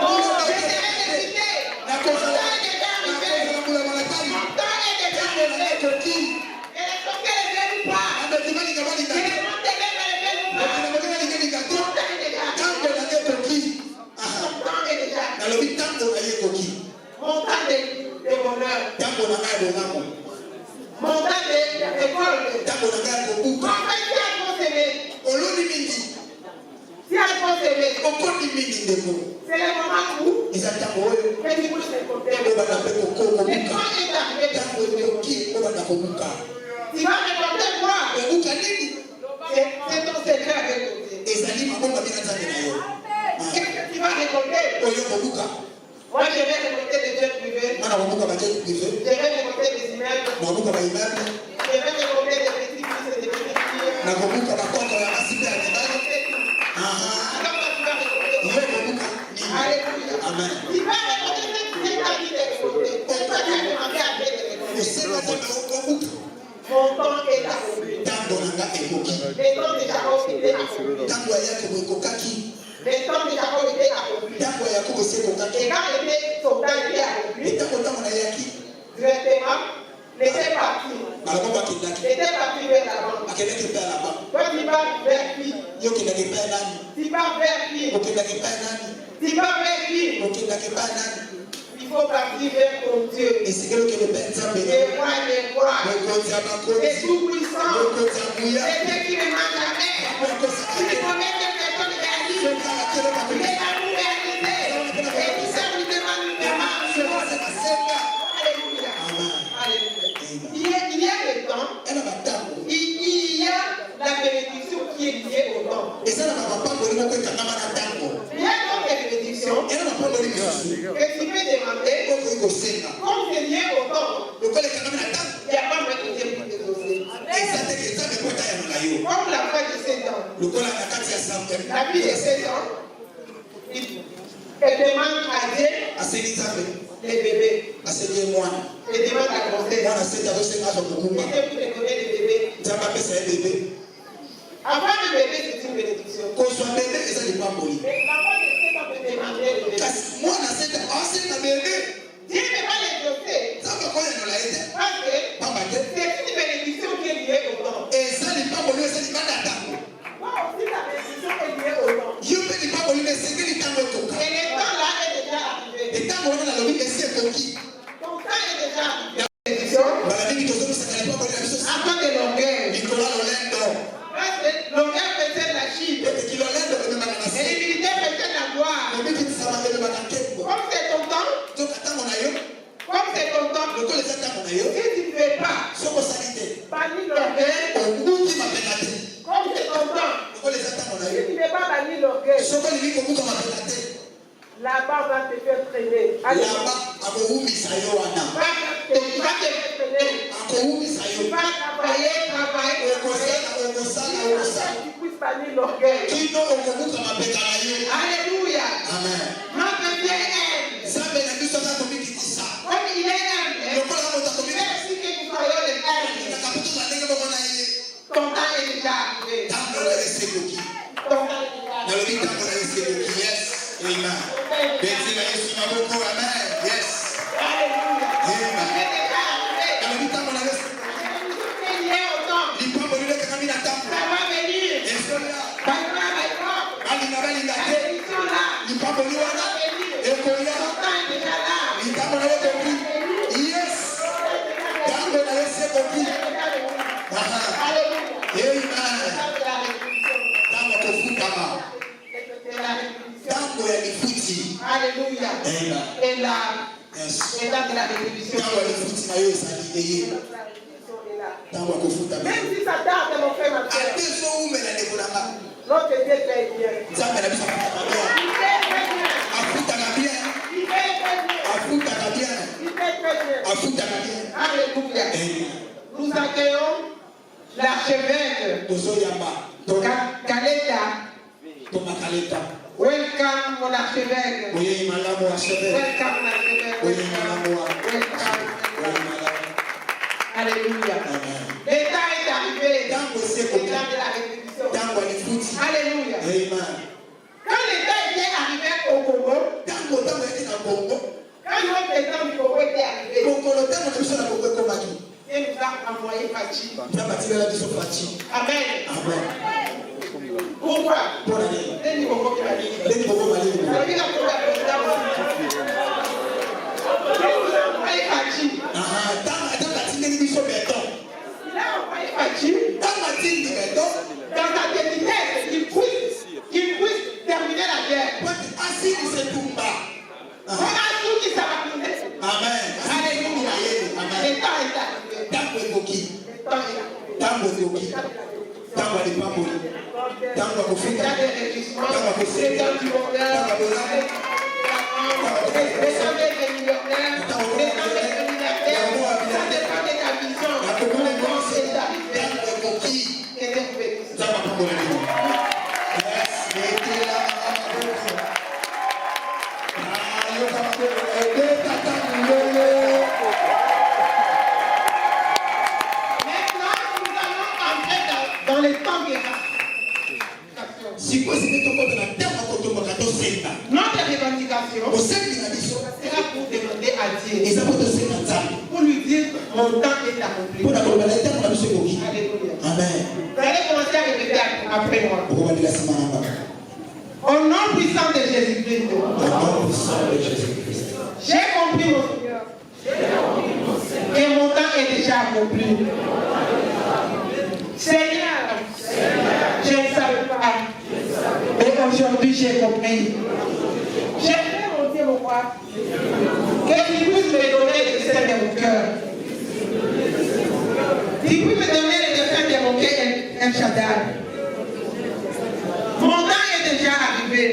Oh, je serai décidé. La Mon cause de temps est déjà arrivé. la boule à mon attaque. Mon temps est déjà Tant mon ami arrivé. coquille. Et les sommets ne viennent pas. Ah, mais tu vas y avoir Et l'ingate. les montagnes ne viennent Mais tu pas. vas y avoir l'ingate. Mon temps est déjà Tant arrivé. mon ami coquille. Ah. Mon temps est déjà arrivé. Dans le but, tant mon ami coquille. Mon temps de bonheur. Tant mon ami bonamo. Mon temps d'école. Tant mon ami bobuka. En fait, si elle faut s'aimer, Oloni mingi. si elle faut s'aimer, Okoni mingi ndeko. c'est le moment où Ezata oyo. les people se comptent. Oba na pe koko Le kobuka. temps est arrivé. Tango ekoki oba na kobuka. Tu vas récolter quoi? Kobuka nini? C'est ton secret avec Dieu. Ezali mabonga bina nzambe na yo. Qu'est-ce que tu vas récolter? Oyo kobuka. Moi, je vais récolter des jets privés. Mwana kobuka ba jet privé. Je vais récolter des immeubles. Kobuka ba immeuble. Je vais récolter des petits fils et des petites filles. Na kobuka ba koko ya masipe ya libali. Aha. Alors, toi, tu vas récolter Yo quoi? kobuka nini? Alléluia. Amen. Tu vas récolter ce que tu as dit de récolter. C'est toi qui as demandé à Dieu de récolter. Osenga nzambe okobuka. Mon temps est accompli. Tango na nga ekoki. Le temps de Jacob était accompli. Tango ya Yakobo ekokaki. Le temps de Jacob était accompli. Tango ya Yakobo esi ekokaki. Et quand son temps était accompli, Etango ntango na yaki. directement, laissez partir. Laissez partir vers la banque. Toi, tu vas vers qui? Tu vas vers qui? Tu vas vers qui? Il faut partir vers ton Dieu. Et roi des rois. Et tout puissant. Et ce qui ne ment jamais. Tu ne promets que personne ne réalise. Il est là pour réaliser. Et tout ça nous demande une démarche. Alléluia. Il y a le temps. Il y a la bénédiction qui est liée au temps. Il y a donc des bénédictions que tu peux demander comme c'est lié au temps. Il n'y a pas de Dieu pour te donner. Comme la foi de 7 ans. La vie de 7 ans, elle demande à Dieu les bébés. Elle demande la grossesse. Dieu pour te donner des bébés. Avoir un bébé, c'est une bénédiction. Mais la foi de 7 ans peut demander le bébé. Dieu ne va les doter. Parce que c'est une bénédiction qui est liée au temps. Moi aussi, la bénédiction est liée au temps. Et le temps là est déjà arrivé. Ton temps est déjà arrivé. Bénédiction. Avant de l'orgueil. Parce que l'orgueil précède la chute. Et l'humilité précède la gloire. Comme c'est ton temps. Comme c'est ton temps. Si tu ne fais pas. Bannir l'orgueil. Comme c'est ton temps. Si tu ne fais pas bannir l'orgueil. Là-bas, on va te faire traîner. Allez. Tu vas te faire traîner. Tu vas travailler. Tu puisses bannir l'orgueil. Alléluia. Notre Dieu aime. Comme il est aime. Merci que nous soyons les aimes. Ton temps est déjà arrivé. Ton temps est déjà arrivé. Amen. Alléluia. Yes. Alléluia. Amen. C'est déjà arrivé. C'est lié au temps. Ça va venir. Par là. La bénédiction là. Ça va venir. Ton temps est déjà là. Yes. Alléluia. Et là, de la bénédiction. Même si ça tarde, mon frère, ma soeur, notre Dieu fait bien. Il fait très bien. Alléluia. Nous accueillons l'archevêque Kaleta. Welcome, mon archevêque. Welcome, mon archevêque. Welcome. Alléluia. L'état est arrivé. L'état de la révolution. Alléluia. Quand l'État était arrivé au Congo, quand notre État du Congo était arrivé, Dieu nous a envoyé Fachi. Amen. Pourquoi? Il a envoyé Fachi dans sa détresse qu'il puisse terminer la guerre. Voilà tout qui s'est raconté. Amen. Alléluia. Le temps est arrivé. Dans les temps de notre revendication sera pour demander à Dieu, pour lui Mon temps est accompli. Alléluia. Amen. Vous allez commencer à répéter après moi. Au nom puissant de Jésus-Christ. J'ai compris mon Seigneur. Et mon temps est déjà accompli. Seigneur, je ne savais pas. Et aujourd'hui j'ai compris. J'aimerais mon Dieu, mon roi, que tu puisses me donner le dessein de mon cœur. Tu puisses me donner le dessein de mon cœur, El Shaddai. Mon temps est déjà arrivé.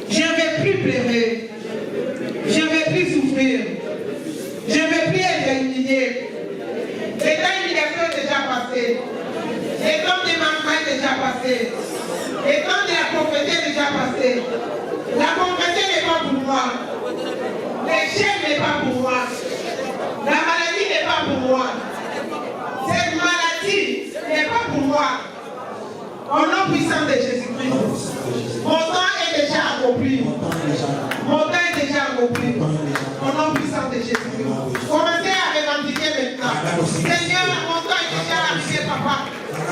Je ne vais plus pleurer. Je ne vais plus souffrir. Je ne vais plus être humilié. Le temps d'humiliation est déjà passé. Le temps de manquement est déjà passé. Le temps de la prophétie est déjà passé. La prophétie n'est pas pour moi. L'échec n'est pas pour moi. La maladie n'est pas pour moi. Cette maladie n'est pas pour moi. Au nom puissant de Jésus-Christ. Mon temps est déjà accompli. Mon temps est déjà accompli. Au nom puissant de Jésus-Christ. Commencez à revendiquer maintenant. Seigneur, mon temps est déjà arrivé, papa.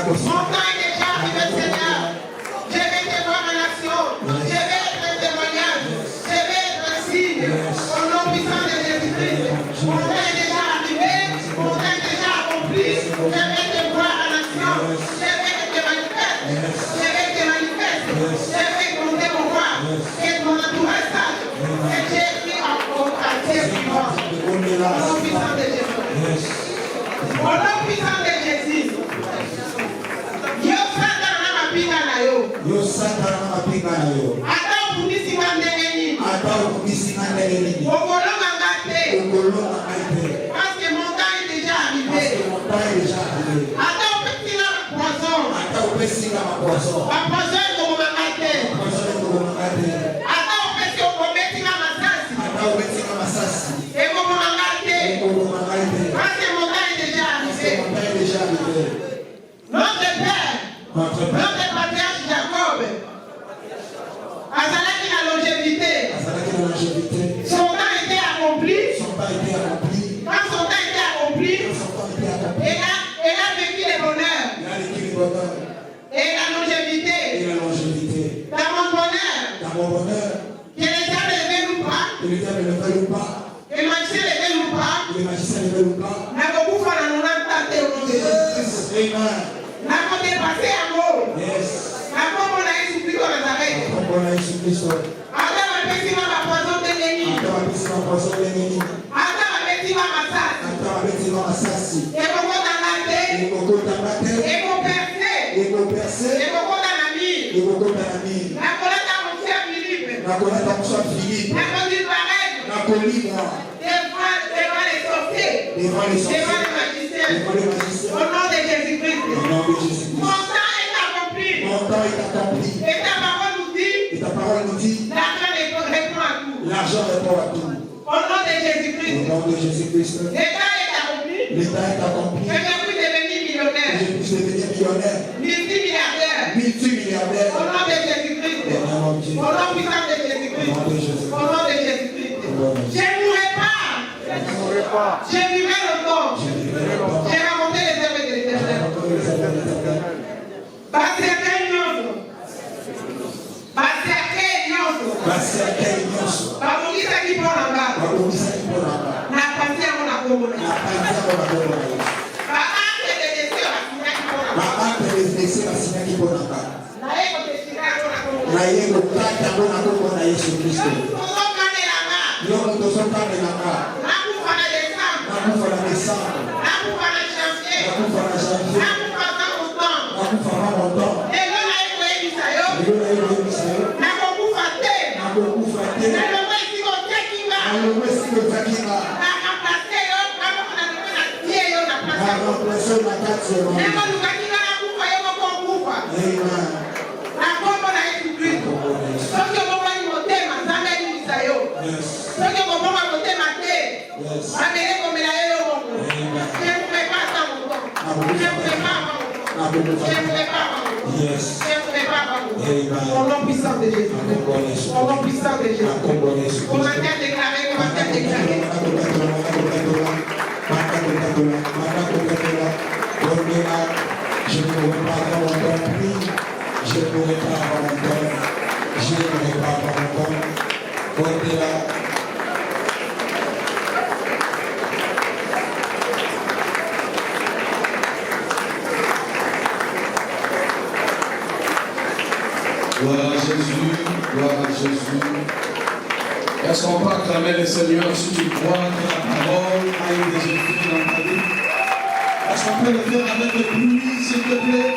Mon temps est déjà arrivé, Seigneur. Je vais te voir en action. Je vais être un témoignage. Je vais être un signe. Au nom puissant de Jésus-Christ. Mon temps est déjà arrivé. Mon temps est déjà accompli. Je vais te voir en action. Je vais te manifester. Je vais te manifester. Je vais compter mon roi. Et mon entourage sage. Et j'ai pris en quartier suivant. Au nom puissant de Jésus. Au nom puissant de Jésus. Yo Satan na mapinga na yo. Ata ukundisi mandengeni. Okolonga ngate. Parce que mon temps est déjà arrivé. Ata upesina poison. Ma poison est comme ngate. Ata upesi okometinga masasi. Et comme ngate. Parce que mon temps est déjà arrivé. Notre Père. Notre patriarche Jacob, Azalaki la longévité. Son temps était accompli. Quand son temps était accompli, elle a vécu le bonheur. Et la longévité. Dans mon bonheur. Que les gens ne veulent pas. Que le magicien ne veut pas. Mais beaucoup font la non-entente au nom de Jésus. Amen. Na kote passé amour. Yes. Na komo na Yesu Kristo Nazareth. Ata wapesi wa mapoison dengeni. Ata wapesi wa masasi. Eko kota ngate. Eko perse. Eko kota nami. Na kolata moussa Philippe. Na konduit pareil. Devant les sorciers. Devant les magiciens. Au nom de Jésus-Christ. Mon temps est accompli. Et ta parole nous dit. L'argent répond à tout. Au nom de Jésus-Christ. L'état est accompli. Que je puisse devenir millionnaire. Multimilliardaire. Au nom de Jésus-Christ. Au nom puissant de Jésus-Christ. Au nom de Jésus-Christ. Je ne mourrai pas. Je vivrai longtemps. J'ai raconté les œuvres de l'Éternel. Basiake nyonso. Babongisaki mpo na nga. Na pasi yango na kombo na nga. Baakte de desio basinyaki mpo na nga. Naye kotesika yango na kombo na Yesu Kristo. Tozokanelanga. Nakufa na décembre. Nakufa na janvier. Nakufa na montant. Elo na ekoyebisa yo. Nakokufa te. Nalongo esika otekinga. Nakamplase yo. Na tie yo na place. Nengo lukaki nga nakufa yo moko okufa. Na kombo na Yesu Kristo. Soki okobwani motema Nzambe ayebisa yo. Soki okobonga motema te. Babele komela yo moko. Je ne pouvais pas sans mon temps. Je ne pouvais pas avant mon temps. Je ne pouvais pas avant mon temps. Je ne pouvais pas avant mon temps. Au nom puissant de Jésus. Au nom puissant de Jésus. On va déclarer. Je ne pourrais pas avoir mon temps pris. Je ne pourrais pas avoir mon temps. Je ne pourrais pas avoir mon temps. Au-delà. Gloire à Jésus, gloire à Jésus. Est-ce qu'on peut acclamer le Seigneur si tu crois que la parole a eu des effets dans ta vie? Est-ce qu'on peut le faire avec le bruit, s'il te plaît?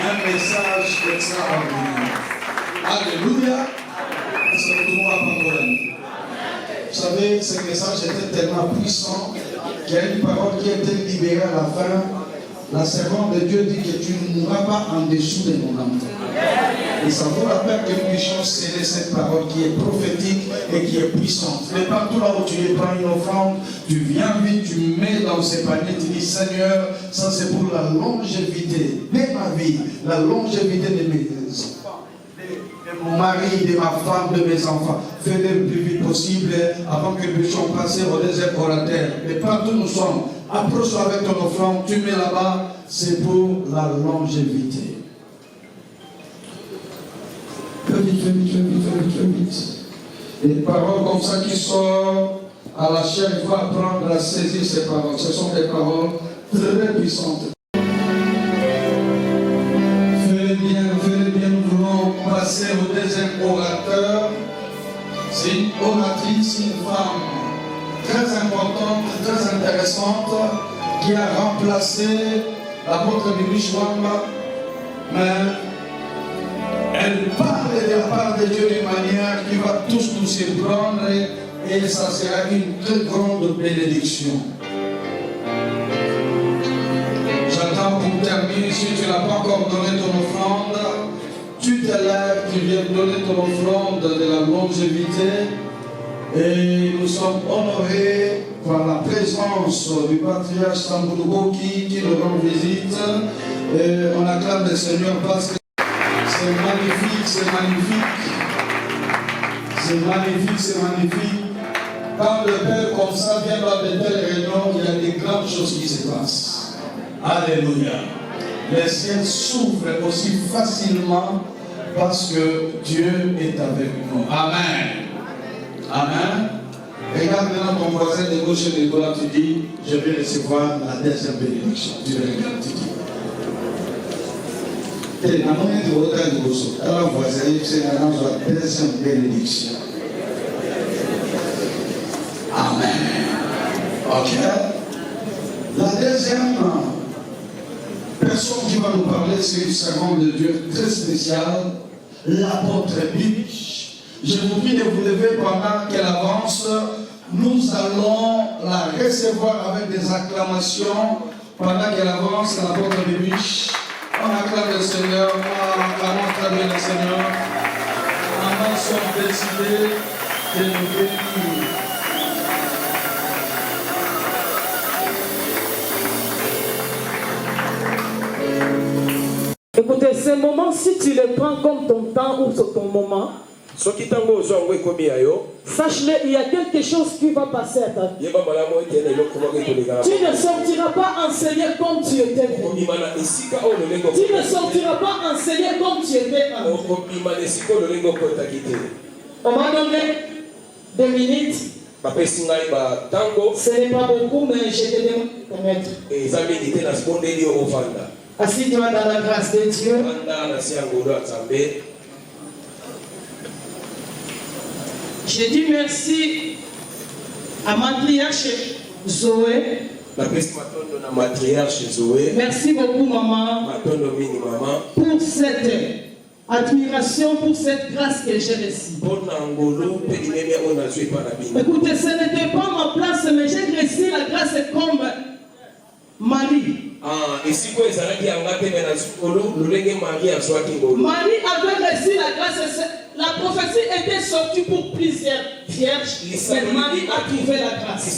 Un message extraordinaire. Alléluia. Est-ce que tout le monde a parlé? Vous savez, ce message était tellement puissant qu'il y a une parole qui a été libérée à la fin. La servante de Dieu dit que tu ne mourras pas en dessous de mon âme. Et ça vaut la peine que nous puissions sceller cette parole qui est prophétique et qui est puissante. Mais partout là où tu es, prends une offrande, tu viens vite, tu mets dans ces paniers, tu dis Seigneur, ça c'est pour la longévité de ma vie, la longévité de mes enfants, de mon mari, de ma femme, de mes enfants. Fais-le le plus vite possible avant que nous puissions passer au deuxième orateur. Mais partout nous sommes, approche-toi avec ton offrande, tu mets là-bas, c'est pour la longévité. Fais vite. Des paroles comme ça qui sortent à la chair, il faut apprendre à saisir ces paroles. Ce sont des paroles très puissantes. Fais-le bien, nous voulons passer au deuxième orateur. C'est une oratrice, une femme très importante, très intéressante, qui a remplacé l'apôtre Bibi Chouamba. Mais elle parle de la part de Dieu d'une manière qui va tous nous surprendre et ça sera une très grande bénédiction. J'attends pour terminer. Si tu n'as pas encore donné ton offrande, tu te lèves, tu viens donner ton offrande de la longévité. Et nous sommes honorés par la présence du patriarche Sambouloubo qui nous rend visite. Et on acclame le Seigneur parce que c'est magnifique, c'est magnifique. C'est magnifique, c'est magnifique. Quand le Père comme ça vient dans de telles réunions, il y a des grandes choses qui se passent. Alléluia. Le ciel s'ouvre aussi facilement parce que Dieu est avec nous. Amen. Amen. Regarde maintenant ton voisin de gauche et de droite, tu dis, je vais recevoir la deuxième bénédiction. Tu le regardes, tu dis. Et la moyenne de votre de gauche, alors voisin, c'est la deuxième bénédiction. Amen. Ok. La deuxième personne qui va nous parler, c'est une servante de Dieu très spéciale, l'apôtre Bibi. Je vous prie de vous lever pendant qu'elle avance. Nous allons la recevoir avec des acclamations pendant qu'elle avance, l'apôtre Bibi. On acclame le Seigneur, on acclame très bien le Seigneur. Maman sont décidés de nous bénir. Écoutez, ce moment, si tu le prends comme ton temps ou ton moment, sache-le, il y a quelque chose qui va passer à ta vie. Tu ne sortiras pas enseigné comme tu étais venu. Tu ne sortiras pas enseigné comme tu étais entré. On m'a donné 2 minutes. Ce n'est pas beaucoup, mais je te demande de mettre. Assis-toi dans la grâce de Dieu. Je dis merci à matriarche Zoé. Merci beaucoup, maman, pour cette admiration, pour cette grâce que j'ai reçue. Écoutez, ce n'était pas ma place, mais j'ai reçu la grâce comme Marie. Marie avait reçu la grâce. La prophétie était sortie pour plusieurs vierges, mais Marie a trouvé la grâce. Et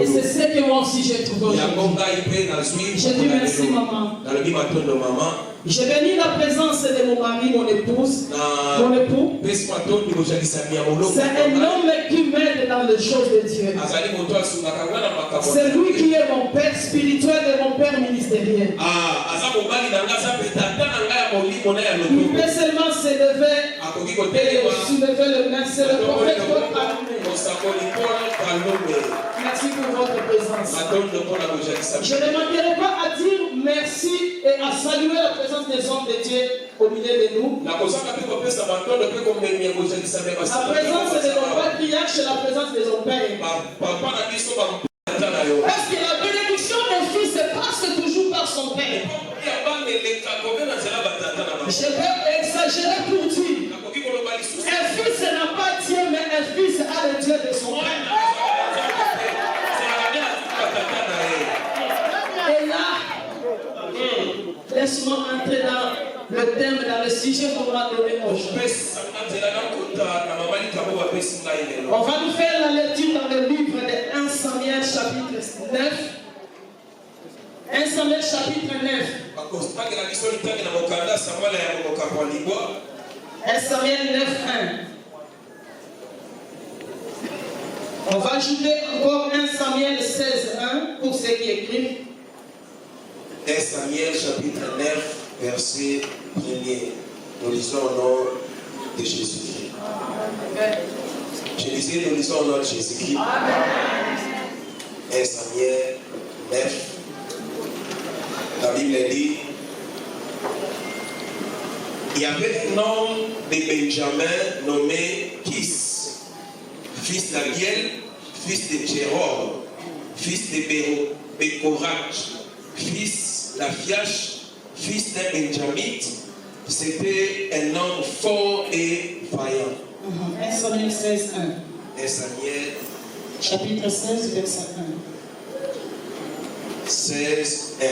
c'est ce que moi aussi j'ai trouvé aujourd'hui. Je dis merci, maman. Je bénis la présence de mon mari, mon épouse, mon époux. C'est un homme qui m'aide dans les choses de Dieu. C'est lui qui est mon père spirituel et mon père ministériel. Il peut seulement s'élever et soulever le main. C'est le prophète votre allumé. Merci pour votre présence. Je ne manquerai pas à dire merci et à saluer la présence des hommes de Dieu au milieu de nous. La présence de nos patriarches, c'est la présence des hommes pères. Parce que la bénédiction des fils se passe toujours par son père. Je vais exagérer pour dire. Un fils n'a pas Dieu, mais un fils a le Dieu de son père. Et là, laisse-moi entrer dans le thème, dans le sujet qu'on m'a donné aujourd'hui. On va nous faire la lecture dans le livre de 1 Samuel chapitre 9. 1 Samuel chapitre 9. 1 Samuel 9, 1. On va ajouter encore 1 Samuel 16, 1 pour ceux qui écrivent. 1 Samuel chapitre 9, verset 1er. Nous lisons au nom de Jésus-Christ. Je disais, nous lisons au nom de Jésus-Christ. 1 Samuel 9. La Bible dit, il y avait un homme de Benjamin nommé Kis, fils d'Abiel, fils de Jérôme, fils de Bécorach, fils d'Aphiach, fils d'un Benjamite. C'était un homme fort et vaillant. 1 Samuel 16, 1. 1 Samuel chapitre 16, verset 1. 16, 1.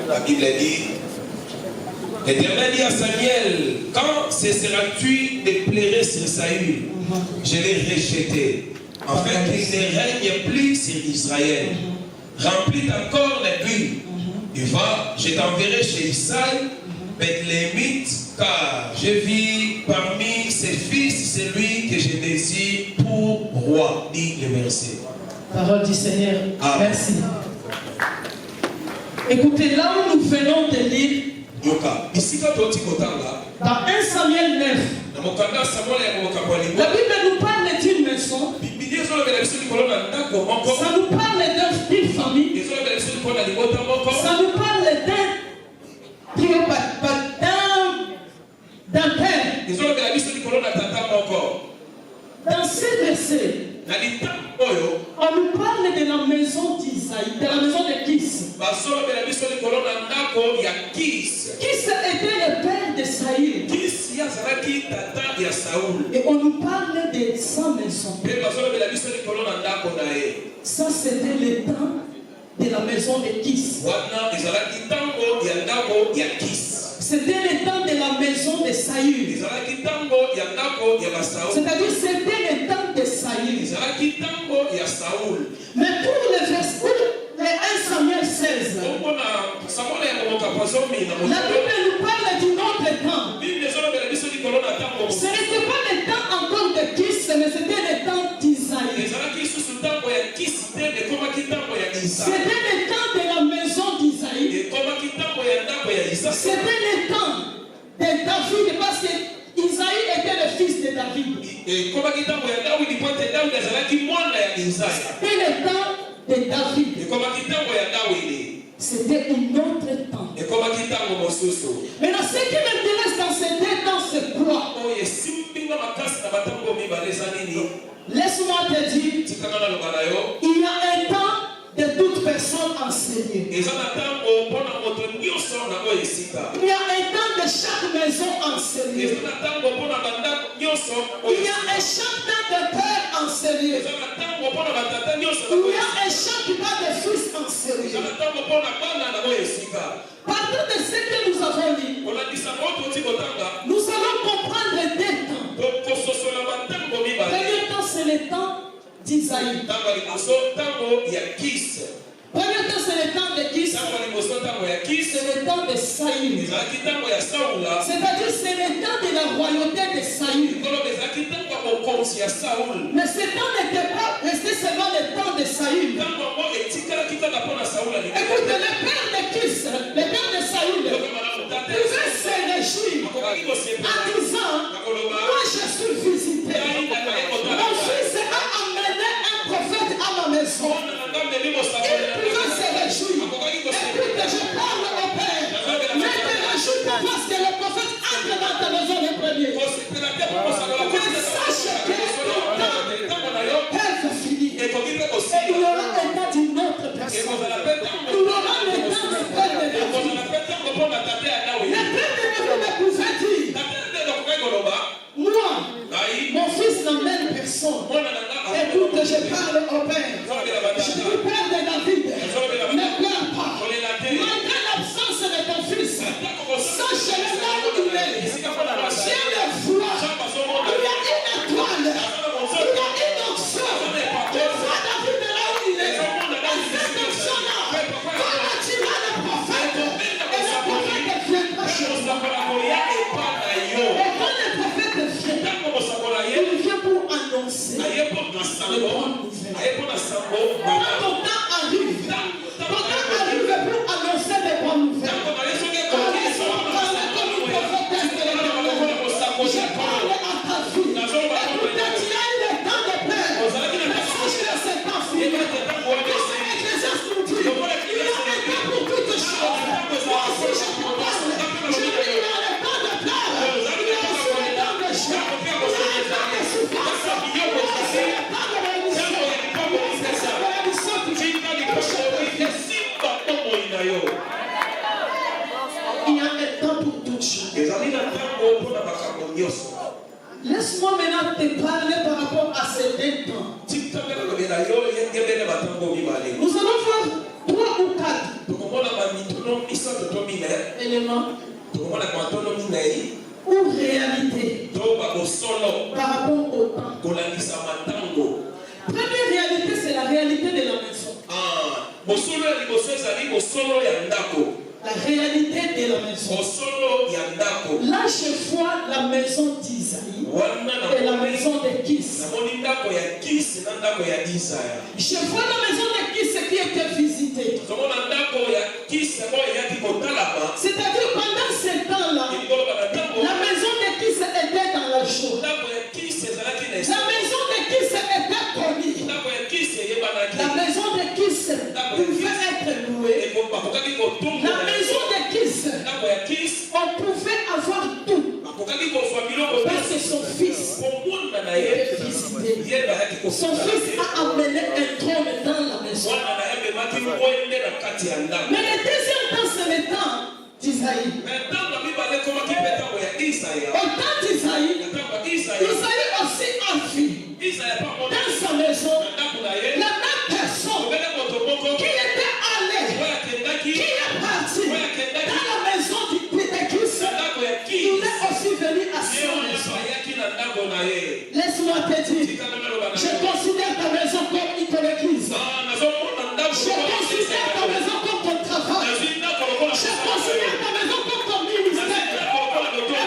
La Bible dit, l'Éternel dit à Samuel, quand cesseras-tu de pleurer sur Saül? Je l'ai rejeté, afin qu'il ne règne plus sur Israël. Remplis ta corne et puis, tu vas, je t'enverrai chez Isaïe, Bethléemite, car je vis parmi ses fils celui que je désire pour roi, dit le verset. Parole du Seigneur. Amen. Merci. Écoutez, là où nous venons de lire, dans 1 Samuel 9, la Bible nous parle d'une maison, ça nous parle d'une famille, ça nous parle d'un père. Dans ces versets, on nous parle de la maison d'Isaïe, de la maison de Kis. Kis était le père de Saül. Et on nous parle de sa maison. Ça, c'était le temps de la maison de Kis. C'était le temps de la maison de Saül. C'est-à-dire c'était le temps de Saül. Mais pour le verset, le 1 Samuel 16, la Bible nous parle d'un autre temps. Ce n'était pas le temps encore de Kis, mais c'était le temps d'Isaïe. C'était le temps de la maison d'Isaïe. C'était le temps de David, parce que Isaïe était le fils de David. C'était le temps de David. C'était un autre temps. Maintenant, ce qui m'intéresse dans ces deux temps, c'est quoi? Laisse-moi te dire, il y a un temps de toute personne enseignée. Il y a un temps de chaque maison enseignée. Il y a un chaque temps de père enseigné. Il y a un chaque temps de fils enseigné. Partant de ce que nous avons dit, nous allons comprendre deux temps. Le premier temps, c'est le temps d'Isaïe. Premier temps, c'est le temps de Kis. C'est le temps de Saül. C'est-à-dire, c'est le temps de la royauté de Saül. Mais ce temps n'était pas resté seulement le temps de Saül. Écoutez, le père de Kis, le père de Saül, pouvait se réjouir en disant, moi je suis visité. Mon fils a amené un prophète à ma maison. Il pouvait se réjouir. Écoute, je parle au Père. Ne te réjouis pas parce que le prophète entre dans ta maison le premier. Mais sache que ton temps est fini. Et il y aura un temps d'une autre personne. Il y aura le temps de Père de David. Le Père de David ne pouvait dire, moi, mon fils n'emmène personne. Écoute, je parle au Père. Je suis Père de David. Ne pleure pas. Malgré l'absence de ton fils, sache le là où il est. J'ai le froid. Il y a une étoile. Il y a une onction. Tu vois David de là où il est. Et cette onction-là va attirer le prophète. Et le prophète viendra chez toi. Et quand le prophète vient, il vient pour annoncer les bonnes nouvelles. Quand ton temps arrive pour annoncer des bonnes nouvelles. Je parle à ta vie. Écoute, tu as eu le temps de plaire. Mais sache que c'est pas fini. Ecclésiaste nous dit, il y a un temps pour toutes choses. Moi aussi je te parle. Je dis, il y a le temps de plaire. Il y a aussi le temps de joie. Il y a le temps de souffrance. Il y a aussi le temps de rémission. C'est ça, la rémission qui vient de il y a un temps pour toutes choses. Laisse-moi maintenant te parler par rapport à ces deux temps. Nous allons voir 3 ou 4 éléments ou réalités par rapport au temps. Première réalité, c'est la réalité de la maison. La réalité de la maison. Là, je vois la maison d'Isaïe et la maison de Kis. Je vois la maison de Kis qui était visitée. C'est-à-dire, pendant ce temps-là, la maison de Kis était dans la joie. La maison de Kis était connue. La maison de Kis pouvait être louée. La maison de Kis, on pouvait avoir tout. Parce que son fils était visité. Son fils a amené un trône dans la maison. Mais le deuxième temps, c'est le temps d'Isaïe. Au temps d'Isaïe, Isaïe aussi a vu dans sa maison la même personne qui était allée, qui est partie dans la maison de Kis. Il est aussi venu à sa maison. Laisse-moi te dire, je considère ta maison comme une église. Je considère ta maison comme ton travail. Je considère ta maison comme ton ministère.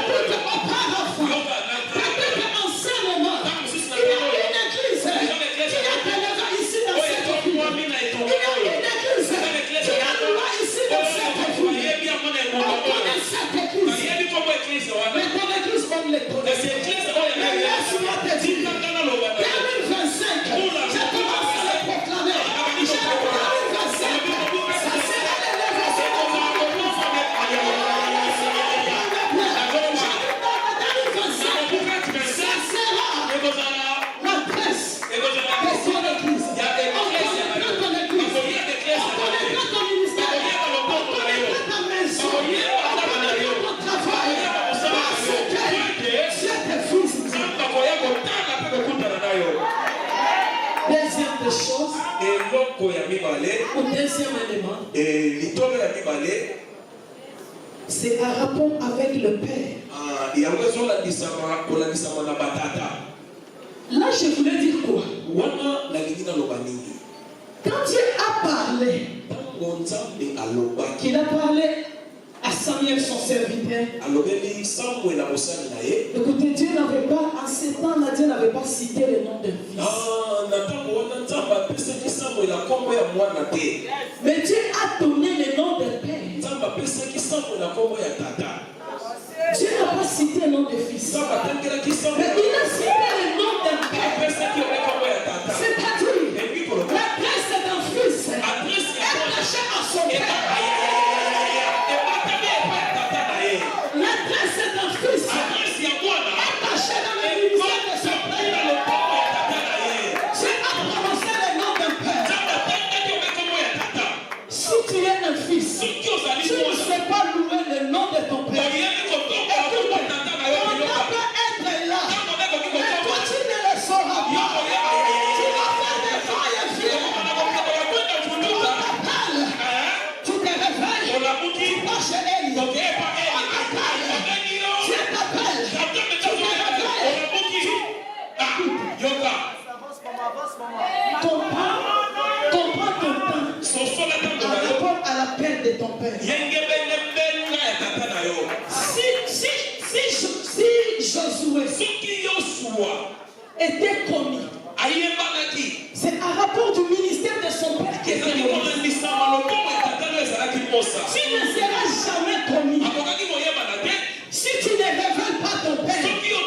Écoute, auparavant, peut-être anciennement, il y a une église qui a délivré ici dans cette ville. Il y a une église qui a loué ici dans cette ville. On connaît cette église. Mais ton église, on les connaît. Mais laisse-moi te dire, 2025, je commence à le proclamer. 2025, ça sera l'élévation de mon église. 2025, ça sera la presse de son église. On connaîtra ton église. On connaîtra ton ministère. On connaîtra ta maison. On connaîtra ton travail. Parce que Dieu te fils. Deuxième des choses, au deuxième élément, c'est un rapport avec le Père. Là, je voulais dire quoi? Quand Dieu a parlé, qu'il a parlé à Samuel, son serviteur. Écoutez, Dieu n'avait pas, à ce temps-là, Dieu n'avait pas cité le nom d'un fils. Mais Dieu a donné le nom d'un père. Dieu n'a pas cité le nom de fils. Mais il a cité le nom d'un père. C'est-à-dire, l'adresse d'un fils est attachée à son père. L'adresse d'un fils est attachée dans le ministère de son père. J'ai prononcé le nom d'un père. Si tu es un fils, tu ne sais pas louer le nom de ton père. Comprends ton temps par rapport à l'appel de ton père. Si Josué était commis, c'est à rapport du ministère de son père qui est commis. Tu ne seras jamais commis si tu ne révèles pas ton père. Tu ne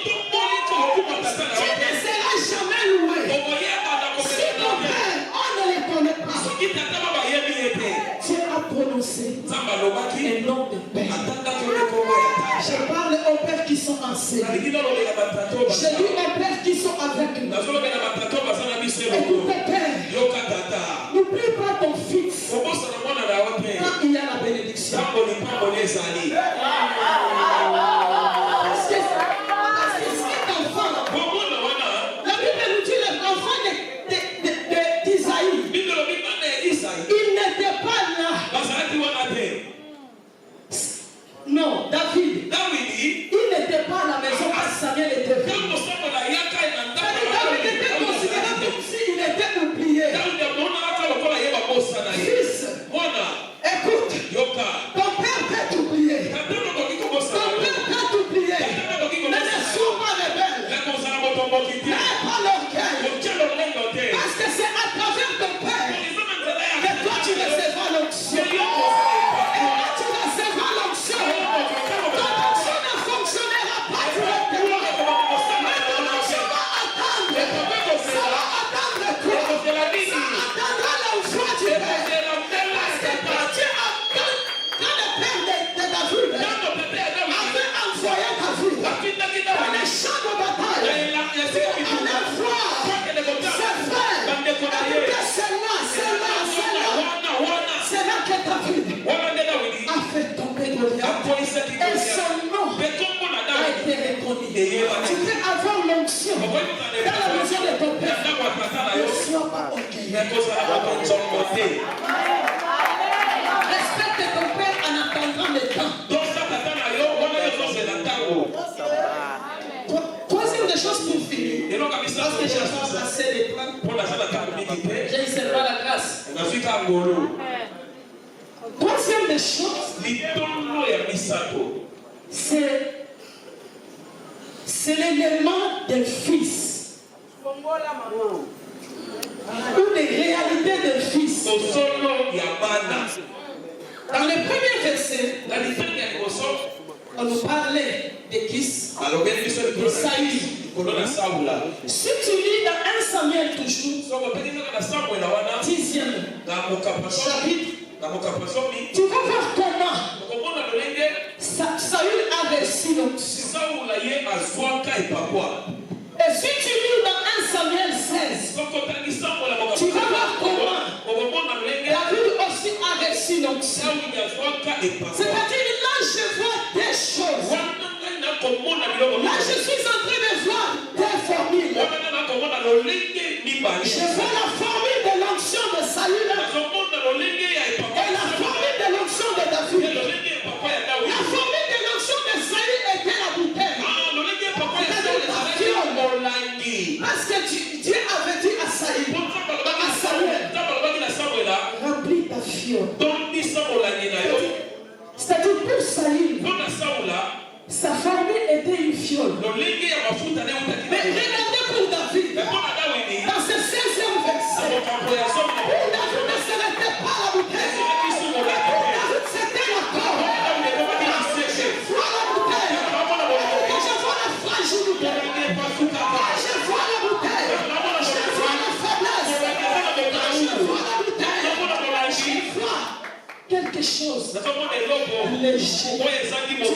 seras jamais loué si ton père, on ne le connaît pas. Dieu a prononcé un nom de père. Je parle aux pères qui sont enseignés. Je dis aux pères qui sont avec nous. Écoutez, père, n'oublie pas ton fils quand il y a la bénédiction. Parce que cet enfant, la Bible nous dit l'enfant d'Isaïe, il n'était pas là. Non, David, il n'était pas à la maison quand Samuel était venu. David était considéré comme s'il était oublié. Fils, écoute, ton père peut t'oublier. Ton père peut t'oublier. Ne sois pas rebelle. N'aie pas l'orgueil. Parce que c'est à travers ton père que toi tu recevras l'onction. Et quand tu recevras l'onction, ton onction ne fonctionnera pas directement. Mais ton onction va attendre. Ça va attendre quoi? Ça attendra l'onction du père. Parce que quand tu as, quand le père de David avait envoyé David dans les champs de bataille, en un fois, c'est vrai. C'est là que David a fait tomber Goliath. Et son nom a été reconnu. Tu peux avoir l'onction dans la maison de ton père. Ne sois pas orgueilleux. Respecte ton père en attendant le temps. Troisième des choses pour finir. Parce que je vais passer les plans. Je ne sais pas la grâce. Troisième des choses, c'est l'élément d'un fils. Ou des réalités d'un fils. Dans le premier verset, on nous parlait de Kis, de Saül. Si tu lis dans 1 Samuel toujours, 10e chapitre, tu vas voir comment Saül a reçu l'onction. Et si tu lis dans 1 Samuel 16, tu vas voir comment David aussi a reçu l'onction. C'est-à-dire là je vois des choses. Là je suis en train de voir des formules. Je vois la formule de l'onction de Saül et la formule de l'onction de David. La formule de l'onction de Saül était la bouteille. Parce que fiole. C'est-à-dire C'est-à-dire pour Saïd, sa famille était une fiole. Mais regardez pour David, dans ce 16e verset, pour David, ce n'était pas la bouteille. Pour David, c'était la corde. Je vois la bouteille. Je vois la fragilité. Je vois la bouteille. Je vois la faiblesse. Je vois la bouteille. Je vois quelque chose léger. Tu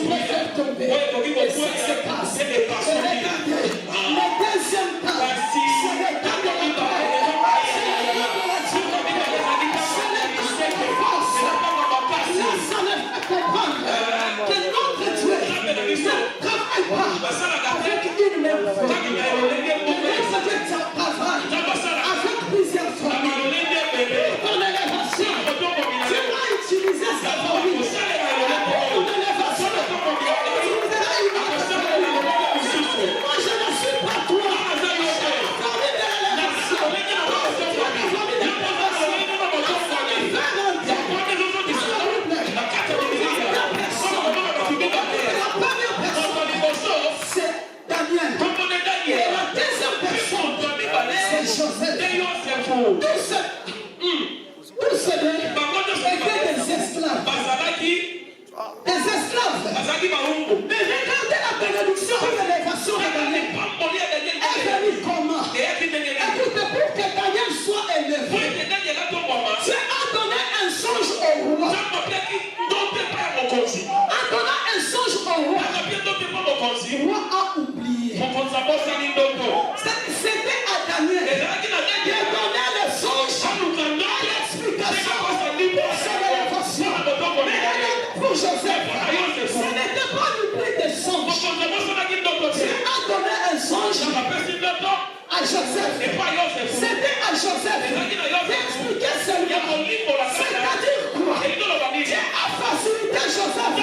peux faire tomber. Et ça se passe. Et regardez, le deuxième cas, c'est le cas de la bataille. C'est le cas de la dynamique. C'est le cas de la force. Là, ça ne fait comprendre que notre Dieu ne travaille pas avec une même foi. Notre Dieu travaille avec plusieurs formes. Pour ton élévation, tu vas utiliser sa formule. Pour ton élévation, tu utiliseras une autre formule. Moi, je ne suis pas toi. La formule de l'élévation, la formule de c'est Daniel. Et la deuxième personne, c'est Joseph. Tous ces deux étaient des esclaves. Des esclaves. Mais regardez la bénédiction de l'élévation de Daniel. Elle est venue comment? Écoutez, pour que Daniel soit élevé, Dieu a donné un songe au roi. A donné un songe au roi. Le roi a oublié. C'était à Daniel de donner le songe et l'explication sur l'élévation. Mais regardez pour Joseph, ce n'était pas l'oubli des songes. Dieu a donné un songe à Joseph. C'était à Joseph d'expliquer cela. C'est-à-dire quoi? Dieu a facilité Joseph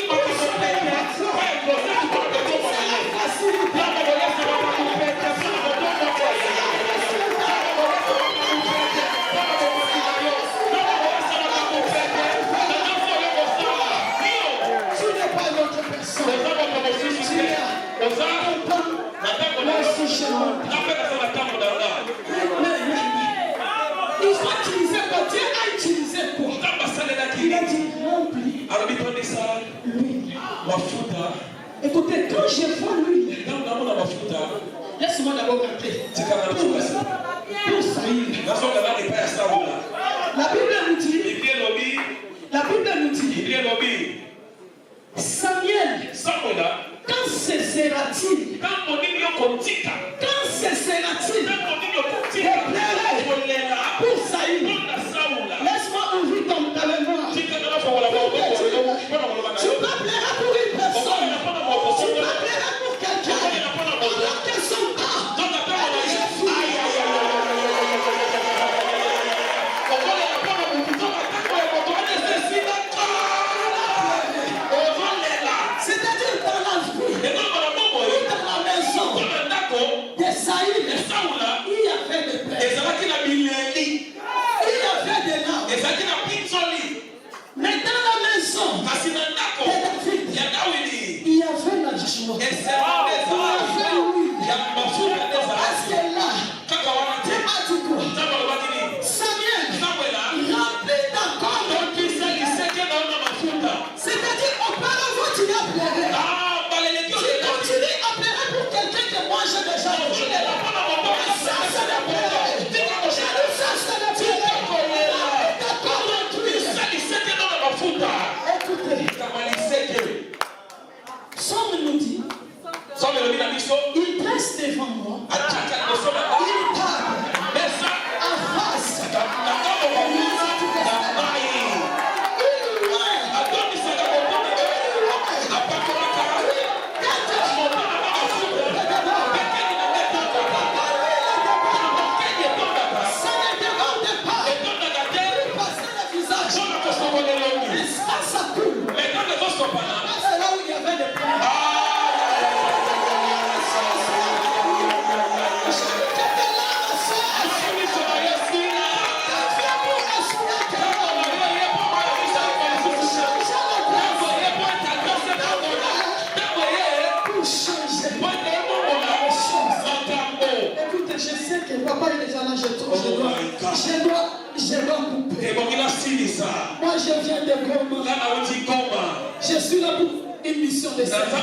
pour son élévation. C'est la facilité. Tu n'es pas notre personne. Tu es moi aussi je monte. Il faut utiliser quoi? Dieu a utilisé quoi? Il a dit rempli. Oui. Écoutez, quand je vois l'huile, laisse-moi d'abord rentrer. Pour Saïd. La Bible nous dit, Samuel, quand cessera-t-il? Quand cessera-t-il? Pour Saïd. Laisse-moi ouvrir ta mémoire. Tu plairas pour une personne. Tu plairas pour quelqu'un. Alors que son temps est fini. C'est-à-dire dans la vie, dans la maison de Saïd, il y avait des plaies. Il y avait des larmes. Mais dans la maison de David, il y avait la joie. Il y avait l'huile. Parce que là, Dieu a dit quoi? Samuel, remplis ta corne. C'est-à-dire, auparavant, tu as pleuré. Tu continues à pleurer pour quelqu'un que moi j'ai déjà vu. Ça, c'est le pleurer. Ça, c'est le pleurer. Remplis ta corne d'huile. Écoutez, Somme nous dit, pas là, je dois couper. Moi, je viens de Goma. Je suis là pour une mission de service.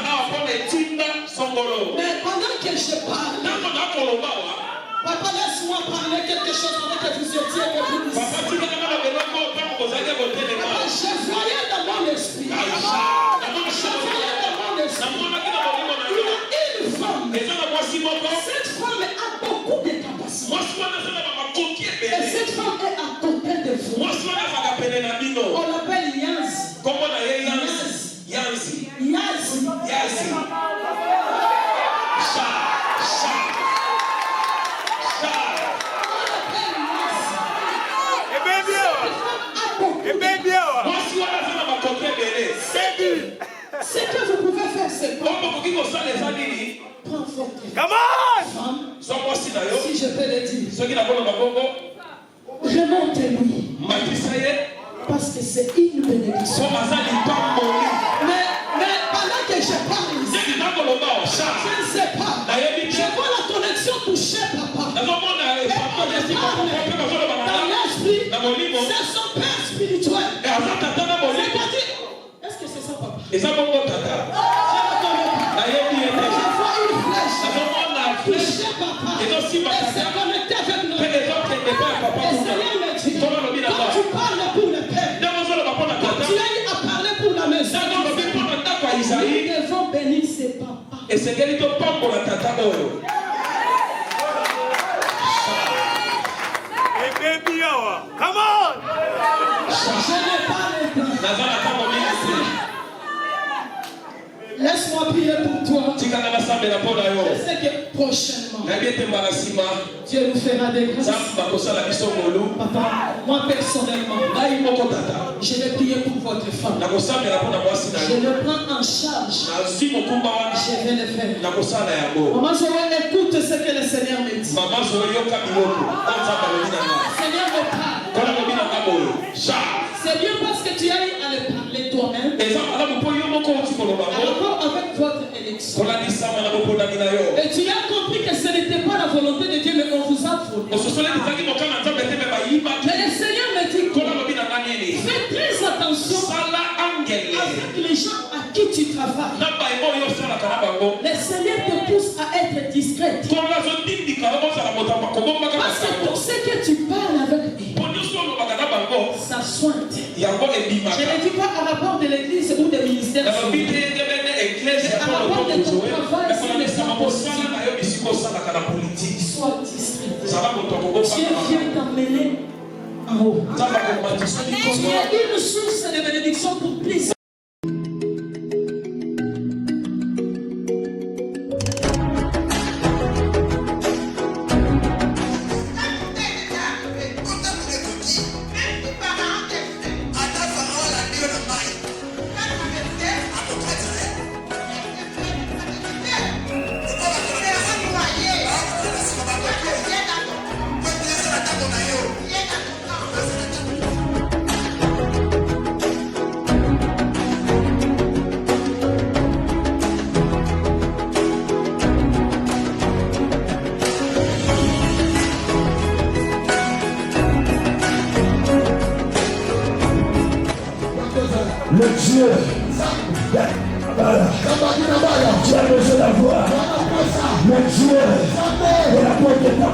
Mais pendant que je parle, papa, laisse-moi parler quelque chose pendant que vous étiez avec vous. Papa, je voyais dans mon esprit. Une femme. Cette femme a beaucoup de capacités. Et cette femme est à côté de vous. On l'appelle Yanzi. Yanzi. Ce que vous pouvez faire, c'est prendre votre femme, si je peux le dire, remontez-lui, parce que c'est une bénédiction. Mais pendant que je parle ici, je ne sais pas, je vois la connexion toucher papa. Dans l'esprit, c'est son père spirituel. Est-ce que c'est ça, papa? Je ne vois une flèche toucher papa et se connecter avec nous. Et Seigneur me dit, quand tu parles pour le père, quand tu as à parler pour la maison, nous devons bénir ses papas. Et c'est qu'elle est au pas pour la tata. Come on! Je n'ai pas le temps. Laisse-moi prier pour toi. Je sais que prochainement, Dieu nous fera des grâces. Papa, moi personnellement, je vais prier pour votre femme. Je le prends en charge. Je vais le faire. Maman Zoé, écoute ce que le Seigneur me dit. Seigneur me parle. C'est bien parce que tu as eu à le parler toi-même. En rapport avec votre élection. Et tu as compris que ce n'était pas la volonté de Dieu, mais on vous a volé. Mais le Seigneur me dit, fais très attention avec les gens à qui tu travailles. Le Seigneur te pousse à être discret. Parce que tout ce que tu parles avec lui, ça soigne. Je ne dis pas à rapport de l'église ou des ministères. À rapport de ton travail, c'est les politiques. Sois distrait. Dieu vient t'emmener en haut. Tu es une source de bénédiction pour plaisir. Le Dieu, tu as besoin d'avoir le Dieu de la porte de ta